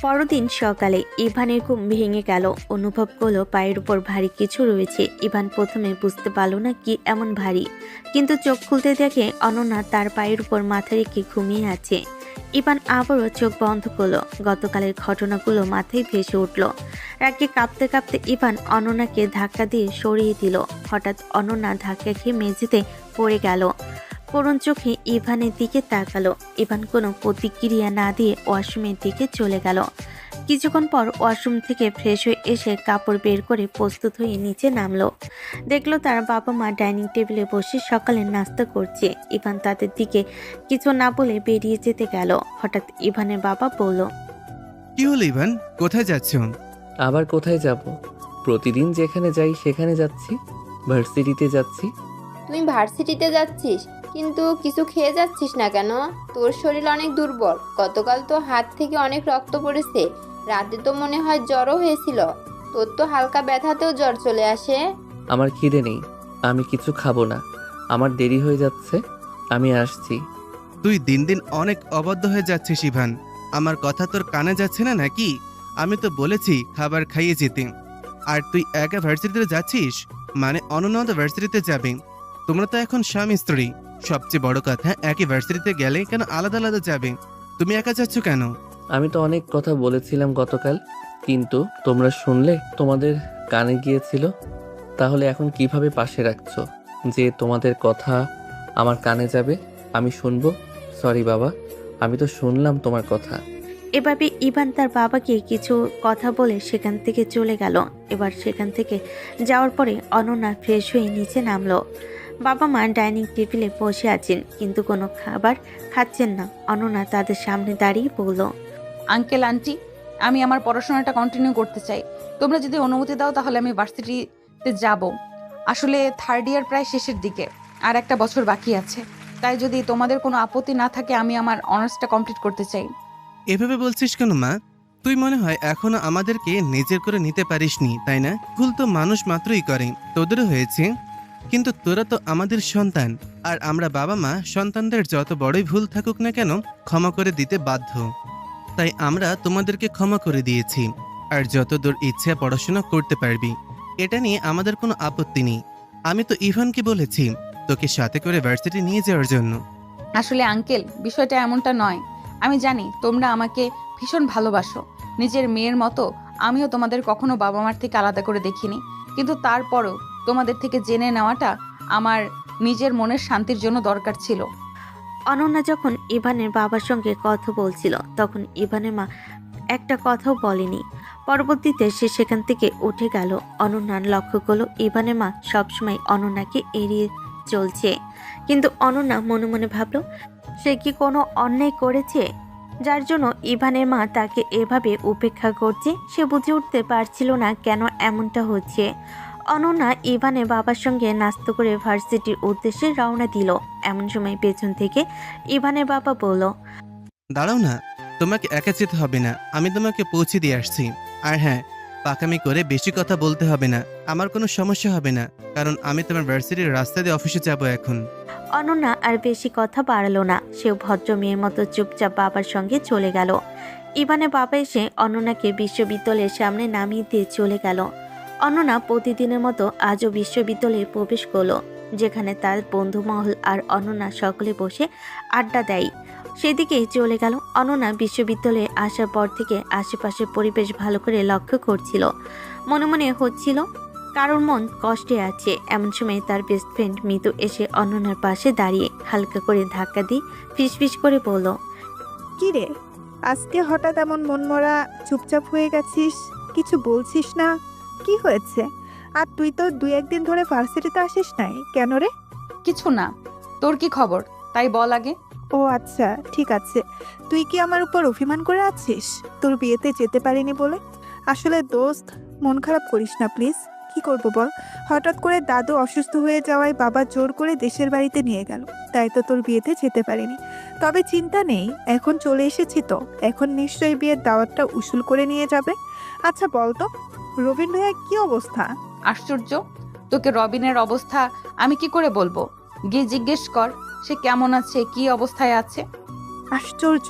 পরদিন সকালে ইভানের ঘুম ভেঙে গেল। অনুভব করলো পায়ের উপর ভারী কিছু রয়েছে। ইভান প্রথমে বুঝতে পারল না কি এমন ভারী, কিন্তু চোখ খুলতে দেখে অনন্যা তার পায়ের উপর মাথা রেখে ঘুমিয়ে আছে। ইভান আবারও চোখ বন্ধ করলো। গতকালের ঘটনাগুলো মাথায় ভেসে উঠল। রাগে কাঁপতে কাঁপতে ইভান অনন্যাকে ধাক্কা দিয়ে সরিয়ে দিল। হঠাৎ অনন্যা ধাক্কা খেয়ে মেঝেতে পড়ে গেল। করুণ চোখে ইভানের দিকে তাকালো। ইভান কোনো প্রতিক্রিয়া না দিয়ে ওয়াশরুমের দিকে চলে গেল। কিছুক্ষণ পর ওয়াশরুম থেকে ফ্রেশ হয়ে এসে কাপড় বের করে প্রস্তুত হয়ে নিচে নামলো। দেখলো তার বাবা মা ডাইনিং টেবিলে বসে সকালের নাস্তা করছে। ইভান তাদের দিকে কিছু না বলে বেরিয়ে যেতে গেল। হঠাৎ ইভানের বাবা বলল, কি হলো ইভান, কোথায় যাচ্ছ? আবার কোথায় যাব? প্রতিদিন যেখানে যাই সেখানে যাচ্ছি। ভার্সিটিতে যাচ্ছি। তুই ভার্সিটিতে যাচ্ছিস, কিন্তু কিছু খেয়ে যাচ্ছিস না কেন? তোর শরীর অনেক দুর্বল। গতকাল তো হাত থেকে অনেক রক্ত পড়েছে। রাতে তো মনে হয় জ্বরও হয়েছিল। তোর তো হালকা ব্যথাতেও জ্বর চলে আসে। আমার খিদে নেই, আমি কিছু খাবো না। আমার দেরি হয়ে যাচ্ছে, আমি আসছি। তুই দিন দিন অনেক অবাধ্য হয়ে যাচ্ছিস ইভান। আমার কথা তোর কানে যাচ্ছে না নাকি? আমি তো বলেছি খাবার খাইয়ে যেতে। আর তুই একা ভার্সিটিতে যাচ্ছিস, মানে অনন্যা তো ভার্সিটিতে যাবে। তোমরা তো এখন স্বামী স্ত্রী। সবচেয়ে বড় কথা, একই ভার্সিটিতে গেলে কেন আলাদা আলাদা যাবে? তুমি একা যাচ্ছ কেন? আমি তো অনেক কথা বলেছিলাম গতকাল, কিন্তু তোমরা শুনলে? তোমাদের কানে গিয়েছিল। তাহলে এখন কিভাবে পাশে রাখছো যে তোমাদের কথা আমার কানে যাবে, আমি শুনবো? সরি বাবা, আমি তো শুনলাম তোমার কথা। এভাবে ইভান তার বাবাকে কিছু কথা বলে সেখান থেকে চলে গেল। এবার সেখান থেকে যাওয়ার পরে অনন্যা ফ্রেশ হয়ে নিচে নামলো। বাবা মা ডাইনিং টেবিলে বসে আছেন, কিন্তু কোনো খাবার খাচ্ছেন না। অনন্যা তাদের সামনে দাঁড়িয়ে বলল, আঙ্কেল আন্টি, আমি আমার পড়াশোনাটা কন্টিনিউ করতে চাই। তোমরা যদি অনুমতি দাও তাহলে আমি ভার্সিটিতে যাব। আসলে থার্ড ইয়ার প্রায় শেষের দিকে, আর একটা বছর বাকি আছে। তাই যদি তোমাদের কোনো আপত্তি না থাকে আমি আমার অনার্সটা কমপ্লিট করতে চাই। এভাবে বলছিস কেন মা? তুই মনে হয় এখনো আমাদেরকে নিজের করে নিতে পারিসনি, তাই না? ভুল তো মানুষ মাত্রই করে, তোদেরও হয়েছে। কিন্তু তোরা তো আমাদের সন্তান, আর আমরা বাবা মা সন্তানদের যত বড়ই ভুল থাকুক না কেন ক্ষমা করে দিতে বাধ্য। তাই আমরা তোমাদেরকে ক্ষমা করে দিয়েছি। আর যতদূর ইচ্ছা পড়াশোনা করতে পারবি, এটা নিয়ে আমাদের কোনো আপত্তি নেই। আমি তো ইভানকে বলেছি তোকে সাথে করে ভার্সিটি নিয়ে যাওয়ার জন্য। আসলে আঙ্কেল, বিষয়টা এমনটা নয়। আমি জানি তোমরা আমাকে ভীষণ ভালোবাসো, নিজের মেয়ের মতো। আমিও তোমাদের কখনো বাবা মার থেকে আলাদা করে দেখিনি, কিন্তু তারপরও তোমাদের থেকে জেনে নেওয়াটা আমার নিজের মনের শান্তির জন্য দরকার ছিল। অনন্যা যখন ইভানের বাবার সঙ্গে কথা বলছিল তখন ইভানের মা একটা কথাও বলেনি। পরবর্তীতে সে সেখান থেকে উঠে গেল। অনন্যার লক্ষ্য করলো ইভানের মা সবসময় অনন্যাকে এড়িয়ে চলছে। কিন্তু অনন্যা মনে মনে ভাবল, সে কি কোনো অন্যায় করেছে যার জন্য ইভানের মা তাকে এভাবে উপেক্ষা করছে? সে বুঝে উঠতে পারছিল না কেন এমনটা হচ্ছে। অনন্যা ইভানের বাবার সঙ্গে নাস্তা করে ভার্সিটির উদ্দেশ্যে রওনা দিল। এমন সময় পেছন থেকে ইভানের বাবা বলল, দাঁড়াও না, তোমাকে একা যেতে হবে না, আমি তোমাকে পৌঁছে দিয়ে আসছি। আর হ্যাঁ, পাকামি করে বেশি কথা বলতে হবে না, আমার কোনো সমস্যা হবে না, কারণ আমি তোমার ভার্সিটির রাস্তা দিয়ে অফিসে যাব এখন। অনন্যা আর বেশি কথা বাড়ালো না। সেও ভদ্র মেয়ের মতো চুপচাপ বাবার সঙ্গে চলে গেল। ইভানের বাবা এসে অনন্যাকে বিশ্ববিদ্যালয়ের সামনে নামিয়ে দিয়ে চলে গেল। অনন্যা প্রতিদিনের মতো আজও বিশ্ববিদ্যালয়ে প্রবেশ করলো, যেখানে তার বন্ধু মহল আর অনন্যা সকলে বসে আড্ডা দেয়। সেদিকেই চলে গেল। অনন্যা বিশ্ববিদ্যালয়ে আসার পর থেকে আশেপাশের পরিবেশ ভালো করে লক্ষ্য করছিল। মনে মনে হচ্ছিল কারোর মন কষ্টে আছে। এমন সময় তার বেস্ট ফ্রেন্ড মিতু এসে অনন্যার পাশে দাঁড়িয়ে হালকা করে ধাক্কা দিয়ে ফিসফিস করে বলল, কি রে, আজকে হঠাৎ এমন মনমরা চুপচাপ হয়ে গেছিস? কিছু বলছিস না, কি হয়েছে? আর তুই তো 2-1 দিন ধরে ভার্সিটিতে আসিস নাই কেন রে? কিছু না, তোর কি খবর তাই বল আগে। ও আচ্ছা, ঠিক আছে। তুই কি আমার উপর অভিমান করে আছিস তোর বিয়েতে যেতে পারিনি বলে? আসলে দোস্ত, মন খারাপ করিস না প্লিজ। কি করব বল, হঠাৎ করে দাদু অসুস্থ হয়ে যাওয়ায় বাবা জোর করে দেশের বাড়িতে নিয়ে গেল, তাই তো তোর বিয়েতে যেতে পারিনি। তবে চিন্তা নেই, এখন চলে এসেছি তো, এখন নিশ্চয়ই বিয়ের দাওয়াতটা উসুল করে নিয়ে যাবে। আচ্ছা বল তো, রবিন ভাইয়া কি অবস্থা? আশ্চর্য, তোকে রবিনের অবস্থা আমি কি করে বলবো? গিয়ে জিজ্ঞেস কর সে কেমন আছে, কি অবস্থায় আছে। আশ্চর্য,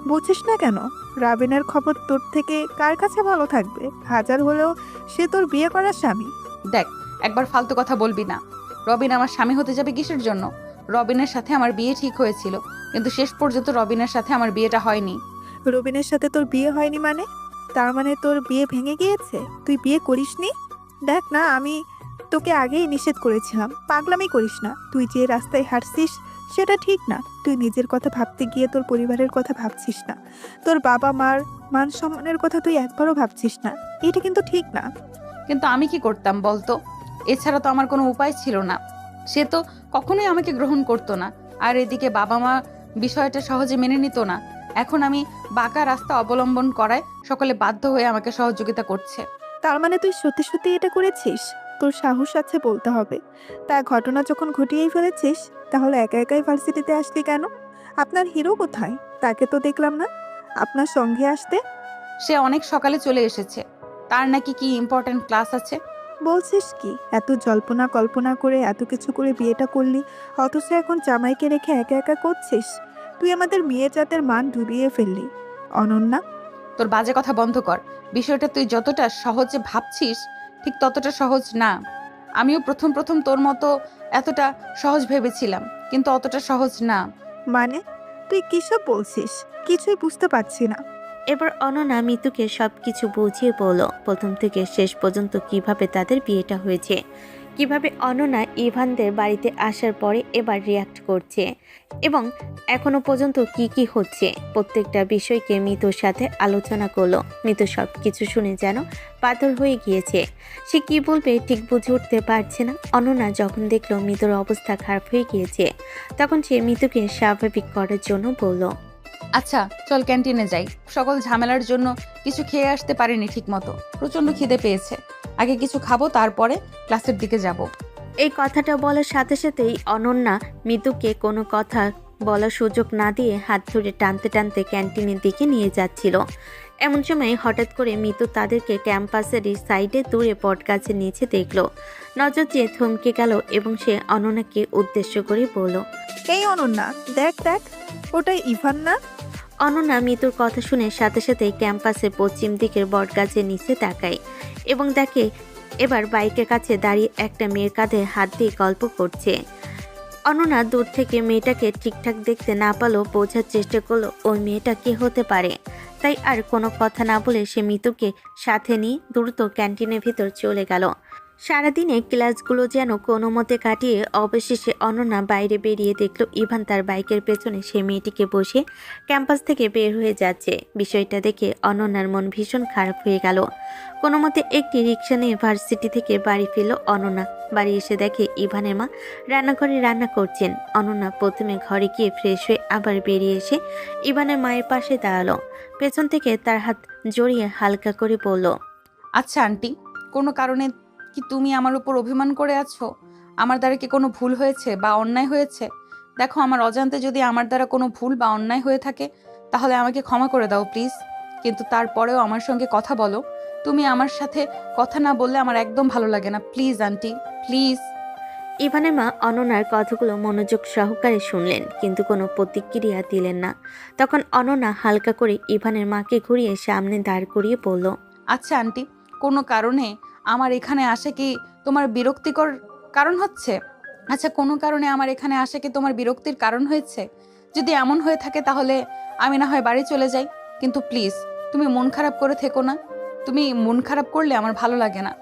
বুঝিস না কেন? রাবিনের খবর তোর থেকে কার কাছে ভালো থাকবে? হাজার হলেও সে তোর বিয়ে করার স্বামী। দেখ, একবার ফালতু কথা বলবি না। রবিন আমার স্বামী হতে যাবে কিসের জন্য? রবিনের সাথে আমার বিয়ে ঠিক হয়েছিল, কিন্তু শেষ পর্যন্ত রবিনের সাথে আমার বিয়েটা হয়নি। রবিনের সাথে তোর বিয়ে হয়নি মানে? তার মানে তোর বিয়ে ভেঙে গিয়েছে, তুই বিয়ে করিসনি? দেখ না, আমি তোকে আগেই নিষেধ করেছিলাম, পাগলামি করিস না। তুই যে রাস্তায় হাঁটছিস সেটা ঠিক না। তুই নিজের কথা ভাবতে গিয়ে তোর পরিবারের কথা ভাবছিস না, তোর বাবা মার মান সম্মানের কথা তুই একবারও ভাবছিস না। এটা কিন্তু ঠিক না। কিন্তু আমি কি করতাম বলতো? এছাড়া তো আমার কোনো উপায় ছিল না। সে তো কখনোই আমাকে গ্রহণ করতো না, আর এদিকে বাবা মা বিষয়টা সহজে মেনে নিত না। এখন আমি বাঁকা রাস্তা অবলম্বন করায় সকলে বাধ্য হয়ে আমাকে সহযোগিতা করছে। তার মানে তুই সত্যি সত্যি এটা করেছিস? তোর সাহস আছে বলতে হবে। তা ঘটনা যখন ঘটিয়েই ফেলেছিস, তাহলে একা একাই ভার্সিটিতে আসলি কেন? আপনার হিরো কোথায়? তাকে তো দেখলাম না আপনার সঙ্গে আসতে। সে অনেক সকালে চলে এসেছে, তার নাকি কি ইম্পর্টেন্ট ক্লাস আছে। বলছিস কি? এত জল্পনা কল্পনা করে এত কিছু করে বিয়েটা করলি, অথচ এখন জামাইকে রেখে একা একা করছিস। তুই আমাদের মেয়ে জাতের মান ডুবিয়ে ফেললি অনন্যা। তোর বাজে কথা বন্ধ কর। বিষয়টা তুই যতটা সহজে ভাবছিস ঠিক ততটা সহজ না। আমিও প্রথম প্রথম তোর মতো এতটা সহজ ভেবেছিলাম, কিন্তু অতটা সহজ না। মানে তুই কিসব বলছিস? কিছুই বুঝতে পারছি না। এবার অনন্যা মিতুকে সবকিছু বুঝিয়ে বলল, প্রথম থেকে শেষ পর্যন্ত কিভাবে তাদের বিয়েটা হয়েছে, কিভাবে অনন্যা ইভানদের বাড়িতে আসার পরে এবার রিয়াক্ট করছে, এবং এখনো পর্যন্ত কি কি হচ্ছে প্রত্যেকটা বিষয়কে মিতুর সাথে আলোচনা করলো। মিতু সব কিছু শুনে যেন পাথর হয়ে গিয়েছে। সে কি বলবে ঠিক বুঝে উঠতে পারছে না। অনন্যা যখন দেখলো মিতুর অবস্থা খারাপ হয়ে গিয়েছে, তখন সে মিতুকে স্বাভাবিক করার জন্য বলল, আচ্ছা চল ক্যান্টিনে যাই। সকল ঝামেলার জন্য কিছু খেয়ে আসতে পারিনি ঠিক মতো, প্রচন্ড খিদে পেয়েছে। আগে কিছু খাবো, তারপরে ক্লাসের দিকে যাব। এই কথাটা বলার সাথে সাথেই অনন্যা মিতুকে কোনো কথা বলার সুযোগ না দিয়ে হাত ধরে টানতে টানতে ক্যান্টিনের দিকে নিয়ে যাচ্ছিল। এমন সময় হঠাৎ করে মিতু তাদেরকে ক্যাম্পাসের সাইডে দূরে বটগাছের নিচে দেখলো। নজর দিয়ে থমকে গেল এবং সে অনন্যাকে উদ্দেশ্য করে বলল, এই অনন্যা, দেখ দেখ, ওটাই ইভান না? অনন্যা মিতুর কথা শুনে সাথে সাথে ক্যাম্পাসের পশ্চিম দিকের বটগাছের নিচে তাকায় এবং দেখে এবার বাইকের কাছে দাঁড়িয়ে একটা মেয়ের কাঁধে হাত দিয়ে গল্প করছে। অনন্যা দূর থেকে মেয়েটাকে ঠিকঠাক দেখতে না পারলেও বোঝার চেষ্টা করলো ওই মেয়েটা কে হতে পারে। তাই আর কোনো কথা না বলে সে মিতুকে সাথে নিয়ে দ্রুত ক্যান্টিনের ভিতর চলে গেল। সারাদিনে ক্লাসগুলো যেন কোনো মতে কাটিয়ে অবশেষে অনন্যা বাইরে বেরিয়ে দেখলো ইভান তার বাইকের পেছনে সে মেয়েটিকে বসে ক্যাম্পাস থেকে বের হয়ে যাচ্ছে। বিষয়টা দেখে অনন্যার মন ভীষণ খারাপ হয়ে গেল। কোনো মতে একটি রিক্সা নিয়ে ভার্সিটি থেকে বাড়ি ফিরল অনন্যা। বাড়ি এসে দেখে ইভানের মা রান্নাঘরে রান্না করছেন। অনন্যা প্রথমে ঘরে গিয়ে ফ্রেশ হয়ে আবার বেরিয়ে এসে ইভানের মায়ের পাশে দাঁড়ালো। পেছন থেকে তার হাত জড়িয়ে হালকা করে বলল, আচ্ছা আন্টি, কোনো কারণে কি তুমি আমার উপর অভিমান করে আছো? আমার দ্বারা কি কোনো ভুল হয়েছে বা অন্যায় হয়েছে? দেখো, আমার অজান্তে যদি আমার দ্বারা কোনো ভুল বা অন্যায় হয়ে থাকে তাহলে আমাকে ক্ষমা করে দাও প্লিজ। কিন্তু তারপরেও আমার সঙ্গে কথা বলো। তুমি আমার সাথে কথা না বললে আমার একদম ভালো লাগে না। Please aunty, please. ইভানের মা অনন্যার কথাগুলো মনোযোগ সহকারে শুনলেন কিন্তু কোনো প্রতিক্রিয়া দিলেন না। তখন অনন্যা হালকা করে ইভানের মাকে ঘুরিয়ে সামনে দাঁড় করিয়ে বলল, আচ্ছা আন্টি, কোনো কারণে আমার এখানে আসে কি তোমার বিরক্তিকর কারণ হচ্ছে? আচ্ছা, কোনো কারণে আমার এখানে আসে কি তোমার বিরক্তির কারণ হয়েছে? যদি এমন হয়ে থাকে তাহলে আমি না হয় বাড়ি চলে যাই, কিন্তু প্লিজ তুমি মন খারাপ করে থেকো না। তুমি মন খারাপ করলে আমার ভালো লাগে না।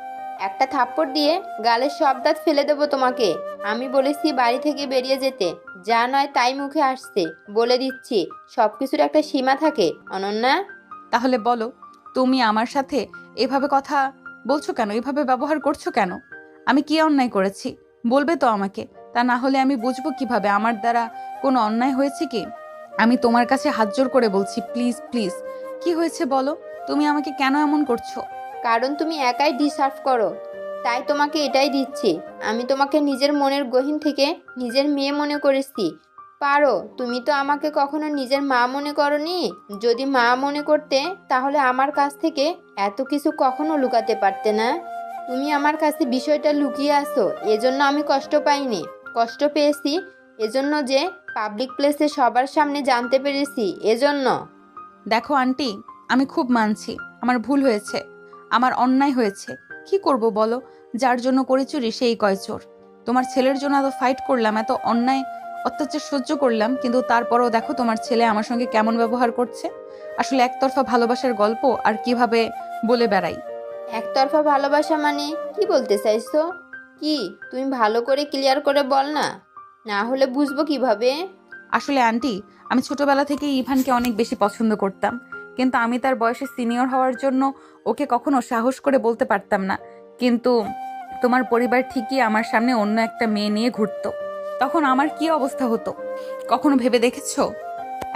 একটা থাপ্পড় দিয়ে গালের সব দাঁত ফেলে দেবো তোমাকে। আমি বলেছি বাড়ি থেকে বেরিয়ে যেতে, যা নয় তাই মুখে আসছে। বলে দিচ্ছি, সবকিছুর একটা সীমা থাকে অনন্যা। তাহলে বলো, তুমি আমার সাথে এভাবে কথা বলছো কেন? এভাবে ব্যবহার করছো কেন? আমি কি অন্যায় করেছি বলবে তো আমাকে। তা না হলে আমি বুঝবো কিভাবে আমার দ্বারা কোনো অন্যায় হয়েছে কি? আমি তোমার কাছে হাত জোর করে বলছি, প্লিজ প্লিজ, কি হয়েছে বলো। তুমি আমাকে কেন এমন করছো? কারণ তুমি একাই ডিসার্ভ করো, তাই তোমাকে এটাই দিচ্ছি। আমি তোমাকে নিজের মনের গহীন থেকে নিজের মেয়ে মনে করেছি। পারো, তুমি তো আমাকে কখনো নিজের মা মনে করনি। যদি মা মনে করতে তাহলে আমার কাছ থেকে এত কিছু কখনো লুকাতে পারতে না। তুমি আমার কাছে বিষয়টা লুকিয়ে আসো, এজন্য আমি কষ্ট পাইনি। কষ্ট পেয়েছি এজন্য যে পাবলিক প্লেসে সবার সামনে জানতে পেরেছি, এজন্য। দেখো আন্টি, আমি খুব মানছি আমার ভুল হয়েছে, আমার অন্যায় হয়েছে। কি করব বলো? যার জন্য করে চুরি সেই কয় চোর। তোমার ছেলের জন্য এত ফাইট করলাম, এত অন্যায় অত্যাচার সহ্য করলাম, কিন্তু তারপরেও দেখো তোমার ছেলে আমার সঙ্গে কেমন ব্যবহার করছে। আসলে একতরফা ভালোবাসার গল্প আর কিভাবে বলে বেড়াই। একতরফা ভালোবাসা মানে কি বলতে চাইছো? কি তুমি ভালো করে ক্লিয়ার করে বল না, না হলে বুঝবো কিভাবে? আসলে আন্টি, আমি ছোটবেলা থেকে ইভানকে অনেক বেশি পছন্দ করতাম, কিন্তু আমি তার বয়সে সিনিয়র হওয়ার জন্য ওকে কখনো সাহস করে বলতে পারতাম না। কিন্তু তোমার পরিবার ঠিকই আমার সামনে অন্য একটা মেয়ে নিয়ে ঘুরতো, তখন আমার কি অবস্থা হতো কখনো ভেবে দেখেছো?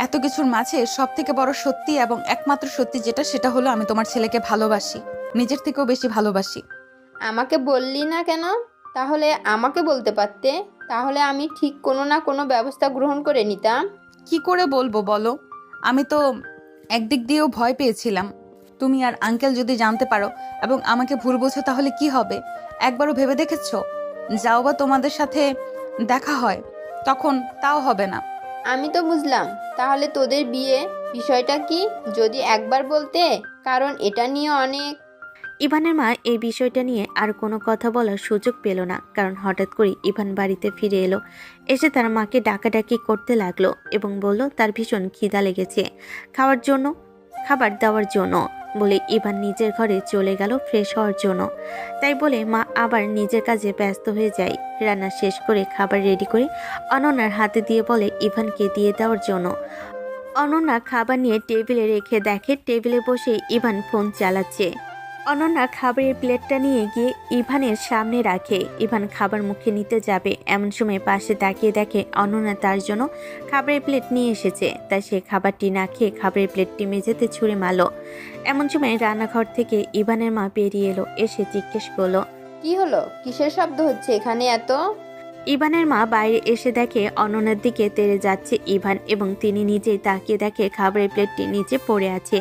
এত কিছুর মাঝে সব থেকে বড় সত্যি এবং একমাত্র সত্যি যেটা, সেটা হলো আমি তোমার ছেলেকে ভালোবাসি, নিজের থেকেও বেশি ভালোবাসি। আমাকে বললি না কেন? তাহলে আমাকে বলতে পারতে, তাহলে আমি ঠিক কোনো না কোনো ব্যবস্থা গ্রহণ করে নিতাম। কি করে বলবো বলো? আমি তো একদিক দিয়েও ভয় পেয়েছিলাম তুমি আর আঙ্কেল যদি জানতে পারো এবং আমাকে ভুল বোঝো তাহলে কি হবে? একবারও ভেবে দেখেছো? যাও বা তোমাদের সাথে দেখা হয় তখন, তাও হবে না। আমি তো বুঝলাম, তাহলে তোদের বিয়ে বিষয়টা কি যদি একবার বলতে, কারণ এটা নিয়ে অনেক। ইভানের মা এই বিষয়টা নিয়ে আর কোনো কথা বলার সুযোগ পেল না, কারণ হঠাৎ করে ইভান বাড়িতে ফিরে এলো। এসে তার মাকে ডাকাডাকি করতে লাগলো এবং বলল তার ভীষণ খিদা লেগেছে, খাবার দেওয়ার জন্য। বলে ইভান নিজের ঘরে চলে গেল ফ্রেশ হওয়ার জন্য। তাই বলে মা আবার নিজের কাজে ব্যস্ত হয়ে যায়। রান্না শেষ করে খাবার রেডি করে অনন্যার হাতে দিয়ে বলে ইভানকে দিয়ে দেওয়ার জন্য। অনন্যা খাবার নিয়ে টেবিলে রেখে দেখে টেবিলে বসে ইভান ফোন চালাচ্ছে। অনন্যা খাবারের প্লেটটা নিয়ে গিয়ে ইভানের সামনে রাখে। ইভান খাবার মুখে নিতে যাবে, এমন সময় পাশে তাকিয়ে দেখে অনন্যা তার জন্য খাবারের প্লেট নিয়ে এসেছে। তাই সে খাবারটি না খেয়ে খাবারের প্লেটটি মেঝেতে ছুঁড়ে মারল। এমন সময় রান্নাঘর থেকে ইভানের মা বেরিয়ে এলো, এসে জিজ্ঞেস করলো, কি হলো? কিসের শব্দ হচ্ছে এখানে এত? ইভানের মা বাইরে এসে দেখে অনন্যার দিকে তেড়ে যাচ্ছে ইভান এবং তিনি নিজেই তাকিয়ে দেখে খাবারের প্লেটটি নিচে পড়ে আছে।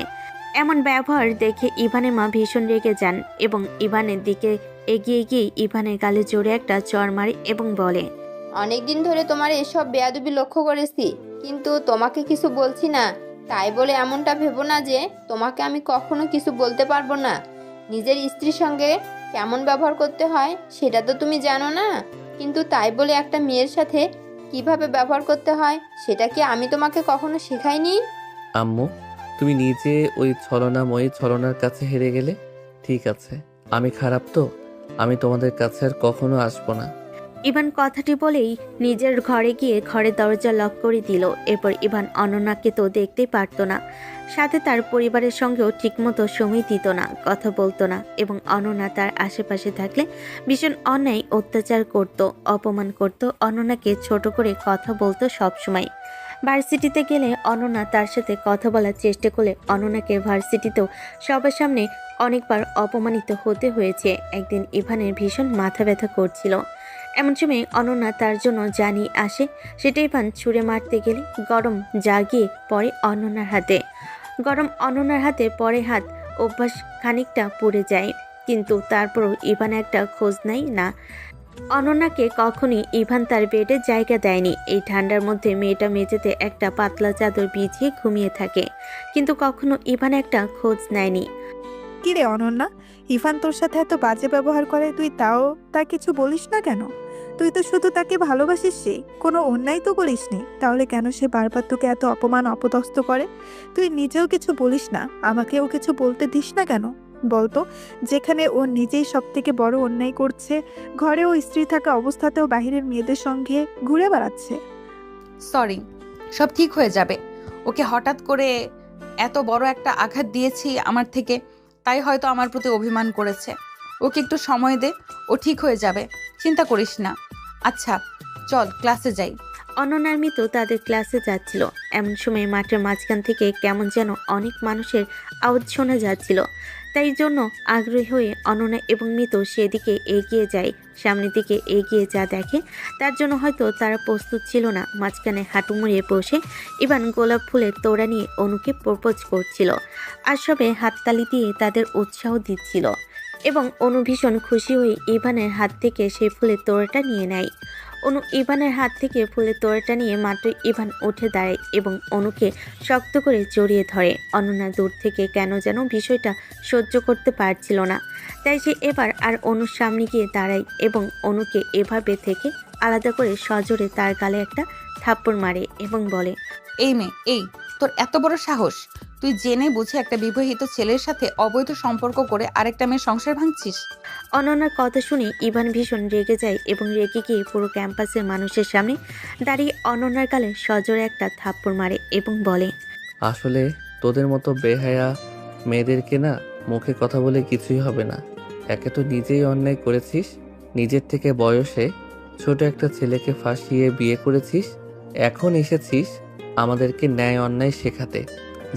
এমন ব্যবহার দেখে ইভানের মা ভীষণ রেগে যান এবং ইভানের দিকে এগিয়ে গিয়ে ইভানের গালে জোরে একটা চড় মারে এবং বলে, অনেকদিন ধরে তোমার এসব বেয়াদবি লক্ষ্য করেছি, কিন্তু তোমাকে কিছু বলছি না। তাই বলে এমনটা ভেবো না যে তোমাকে আমি কখনো কিছু বলতে পারবো না। নিজের স্ত্রীর সঙ্গে কেমন ব্যবহার করতে হয় সেটা তো তুমি জানো না, কিন্তু তাই বলে একটা মেয়ের সাথে কিভাবে ব্যবহার করতে হয় সেটা কি আমি তোমাকে কখনো শেখাইনি? আম্মু, তুমি নিজে ওই ছলনাময়ী ছলনার কাছে হেরে গেলে। ঠিক আছে, আমি খারাপ তো, আমি তোমাদের কাছে আর কখনো আসবো না। ইভান কথাটি বলেই নিজের ঘরে গিয়ে ঘরের দরজা লক করে দিল। এরপর ইভান অনন্যাকে তো দেখতেই পারতো না, সাথে তার পরিবারের সঙ্গেও ঠিকমতো সময় দিত না, কথা বলতো না এবং অনন্যা তার আশেপাশে থাকলে ভীষণ অন্যায় অত্যাচার করত, অপমান করত, অনন্যাকে ছোট করে কথা বলতো সবসময়। ভার্সিটিতে গেলে অনন্যা তার সাথে কথা বলার চেষ্টা করলে অনন্যাকে ভার্সিটিতেও সবার সামনে অনেকবার অপমানিত হতে হয়েছে। একদিন ইভানের ভীষণ মাথা ব্যথা করছিল, এমন সময় অনন্যা তার জন্য জানি আসে। সেটা ইভান ছুঁড়ে মারতে গেলে গরম জাগিয়ে পড়ে অনন্যার হাতে। গরম অনন্যার হাতে পরে হাত অভ্যাস খানিকটা পুড়ে যায়, কিন্তু তারপরও ইভান একটা খোঁজ নেয় না। অনন্যাকে কখনই ইভান তার বেডে জায়গা দেয়নি। এই ঠান্ডার মধ্যে মেয়েটা মেঝেতে একটা পাতলা চাদর বিছিয়ে ঘুমিয়ে থাকে, কিন্তু কখনো ইভান একটা খোঁজ নেয়নি। কিরে অনন্যা, ইভান তোর সাথে এত বাজে ব্যবহার করে, তুই তাও তা কিছু বলিস না কেন? তুই তো শুধু তাকে ভালোবাসিস, সে কোনো অন্যায় তো করিসনি, তাহলে কেন সে বারবার তোকে এত অপমান অপদস্থ করে? তুই নিজেও কিছু বলিস না, আমাকেও কিছু বলতে দিস না কেন? বলতো, যেখানে ও নিজেই সব থেকে বড় অন্যায় করছে, ঘরেও স্ত্রী থাকা অবস্থাতেও বাইরের মেয়েদের সঙ্গে ঘুরে বেড়াচ্ছে। সরি, সব ঠিক হয়ে যাবে। ওকে হঠাৎ করে এত বড় একটা আঘাত দিয়েছি আমার থেকে, তাই হয়তো আমার প্রতি অভিমান করেছে। ওকে একটু সময় দে, ও ঠিক হয়ে যাবে, চিন্তা করিস না। আচ্ছা চল ক্লাসে যাই। অনন্যার মিতু তাদের ক্লাসে যাচ্ছিল, এমন সময় মাঠের মাঝখান থেকে কেমন যেন অনেক মানুষের আওয়াজ শোনা যাচ্ছিল। তাই জন্য আগ্রহী হয়ে অনন্যা এবং মিতু সেদিকে এগিয়ে যায়। সামনের দিকে এগিয়ে যা দেখে তার জন্য হয়তো তারা প্রস্তুত ছিল না। মাঝখানে হাঁটু মুড়িয়ে বসে ইভান গোলাপ ফুলের তোড়া নিয়ে অনুকে প্রপোজ করছিল, আর সবে হাততালি দিয়ে তাদের উৎসাহ দিচ্ছিল এবং অনু ভীষণ খুশি হয়ে ইভানের হাত থেকে সেই ফুলের তোড়াটা নিয়ে নেয়। অনু ইভানের হাত থেকে ফুলের তোড়াটা নিয়ে মাত্র ইভান উঠে দাঁড়ায় এবং অনুকে শক্ত করে জড়িয়ে ধরে। অনন্যা দূর থেকে কেন যেন বিষয়টা সহ্য করতে পারছিল না, তাই সে এবার আর অনুর সামনে গিয়ে দাঁড়ায় এবং অনুকে এভাবে থেকে আলাদা করে সজোরে তার গালে একটা থাপ্পড় মারে এবং বলে, এই মেয়ে, এই তোর এত বড় সাহস! তুই জেনে বুঝে একটা বিবাহিত ছেলের সাথে অবৈধ সম্পর্ক করে আরেকটা মেয়ের সংসার ভাঙছিস। অনন্যার কথা শুনে ইভান ভীষণ রেগে যায় এবং রেগে গিয়ে পুরো ক্যাম্পাসের মানুষের সামনে দাঁড়িয়ে অনন্যার গালে সজোরে একটা থাপ্পড় মারে এবং বলে, আসলে তোদের মতো বেহায়া মেয়েদেরকে না মুখে কথা বলে কিছুই হবে না। একে তো নিজেই অন্যায় করেছিস, নিজের থেকে বয়সে ছোট একটা ছেলেকে ফাঁসিয়ে বিয়ে করেছিস, এখন এসেছিস আমাদেরকে ন্যায় অন্যায় শেখাতে।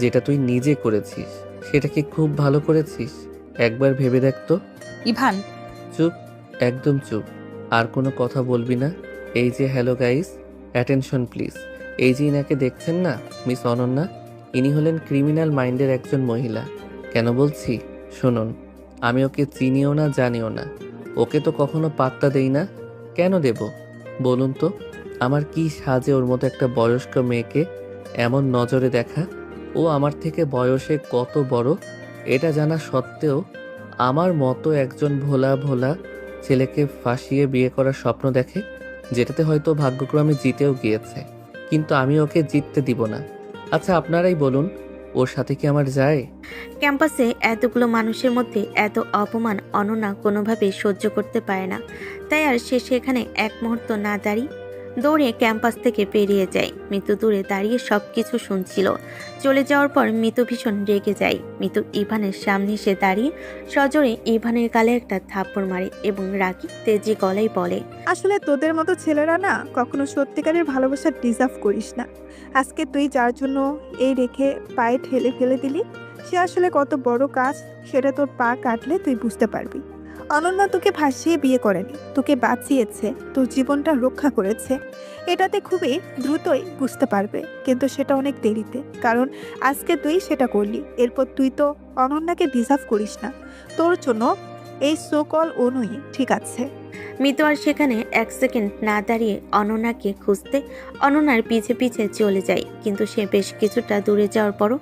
যেটা তুই নিজে করেছিস সেটা কি খুব ভালো করেছিস? একবার ভেবে দেখ তো। ইভান, চুপ, একদম চুপ, আর কোনো কথা বলবি না। এই যে হ্যালো গাইস, অ্যাটেনশন প্লিজ। এই যে ইনাকে দেখছেন না, মিস অনন্যা, ইনি হলেন ক্রিমিনাল মাইন্ডের একজন মহিলা। কেন বলছি শুনুন, আমি ওকে চিনিও না জানিও না, ওকে তো কখনো পাত্তা দেই না। কেন দেব বলুন তো? আমার কি সাজে ওর মতো একটা বয়স্ক মেয়েকে এমন নজরে দেখা? ও আমার থেকে বয়সে কত বড় এটা জানা সত্ত্বেও আমার মতো একজন ভোলা ভোলা ছেলেকে ফাঁসিয়ে বিয়ে করার স্বপ্ন দেখে, যেটাতে হয়তো ভাগ্যক্রমে জিতেও গিয়েছে, কিন্তু আমি ওকে জিততে দিব না। আচ্ছা আপনারাই বলুন, ওর সাথে কি আমার যায়? ক্যাম্পাসে এতগুলো মানুষের মধ্যে এত অপমান অনন্যা কোনোভাবেই সহ্য করতে পারে না। তাই আর সে সেখানে এক মুহূর্ত না দাঁড়িয়ে দৌড়ে ক্যাম্পাস থেকে বেরিয়ে যায়। মিতু দূরে দাঁড়িয়ে সব কিছু শুনছিল। চলে যাওয়ার পর মিতু ভীষণ রেগে যায়। মিতু ইভানের সামনে এসে দাঁড়িয়ে সজোরে ইভানের গালে একটা থাপ্পড় মারে এবং রাগী তেজি গলায় বলে, আসলে তোদের মতো ছেলেরা না কখনো সত্যিকারের ভালোবাসা ডিজার্ভ করিস না। আজকে তুই যার জন্য এই রেখে পায়ে ঠেলে ফেলে দিলি, সে আসলে কত বড় কাজ সেটা তোর পা কাটলে তুই বুঝতে পারবি। অনন্যা তোকে ভাসিয়ে বিয়ে করেনি, তোকে বাঁচিয়েছে, তোর জীবনটা রক্ষা করেছে। এটাতে খুবই দ্রুতই বুঝতে পারবে, কিন্তু সেটা অনেক দেরিতে, কারণ আজকে তুই সেটা করলি। এরপর তুই তো অনন্যাকে ডিজার্ভ করিস না। তোর জন্য এই সোকল অনুই ঠিক আছে। মিতু আর সেখানে এক সেকেন্ড না দাঁড়িয়ে অনন্যাকে খুঁজতে অনন্যার পিছে পিছে চলে যায়, কিন্তু সে বেশ কিছুটা দূরে যাওয়ার পরও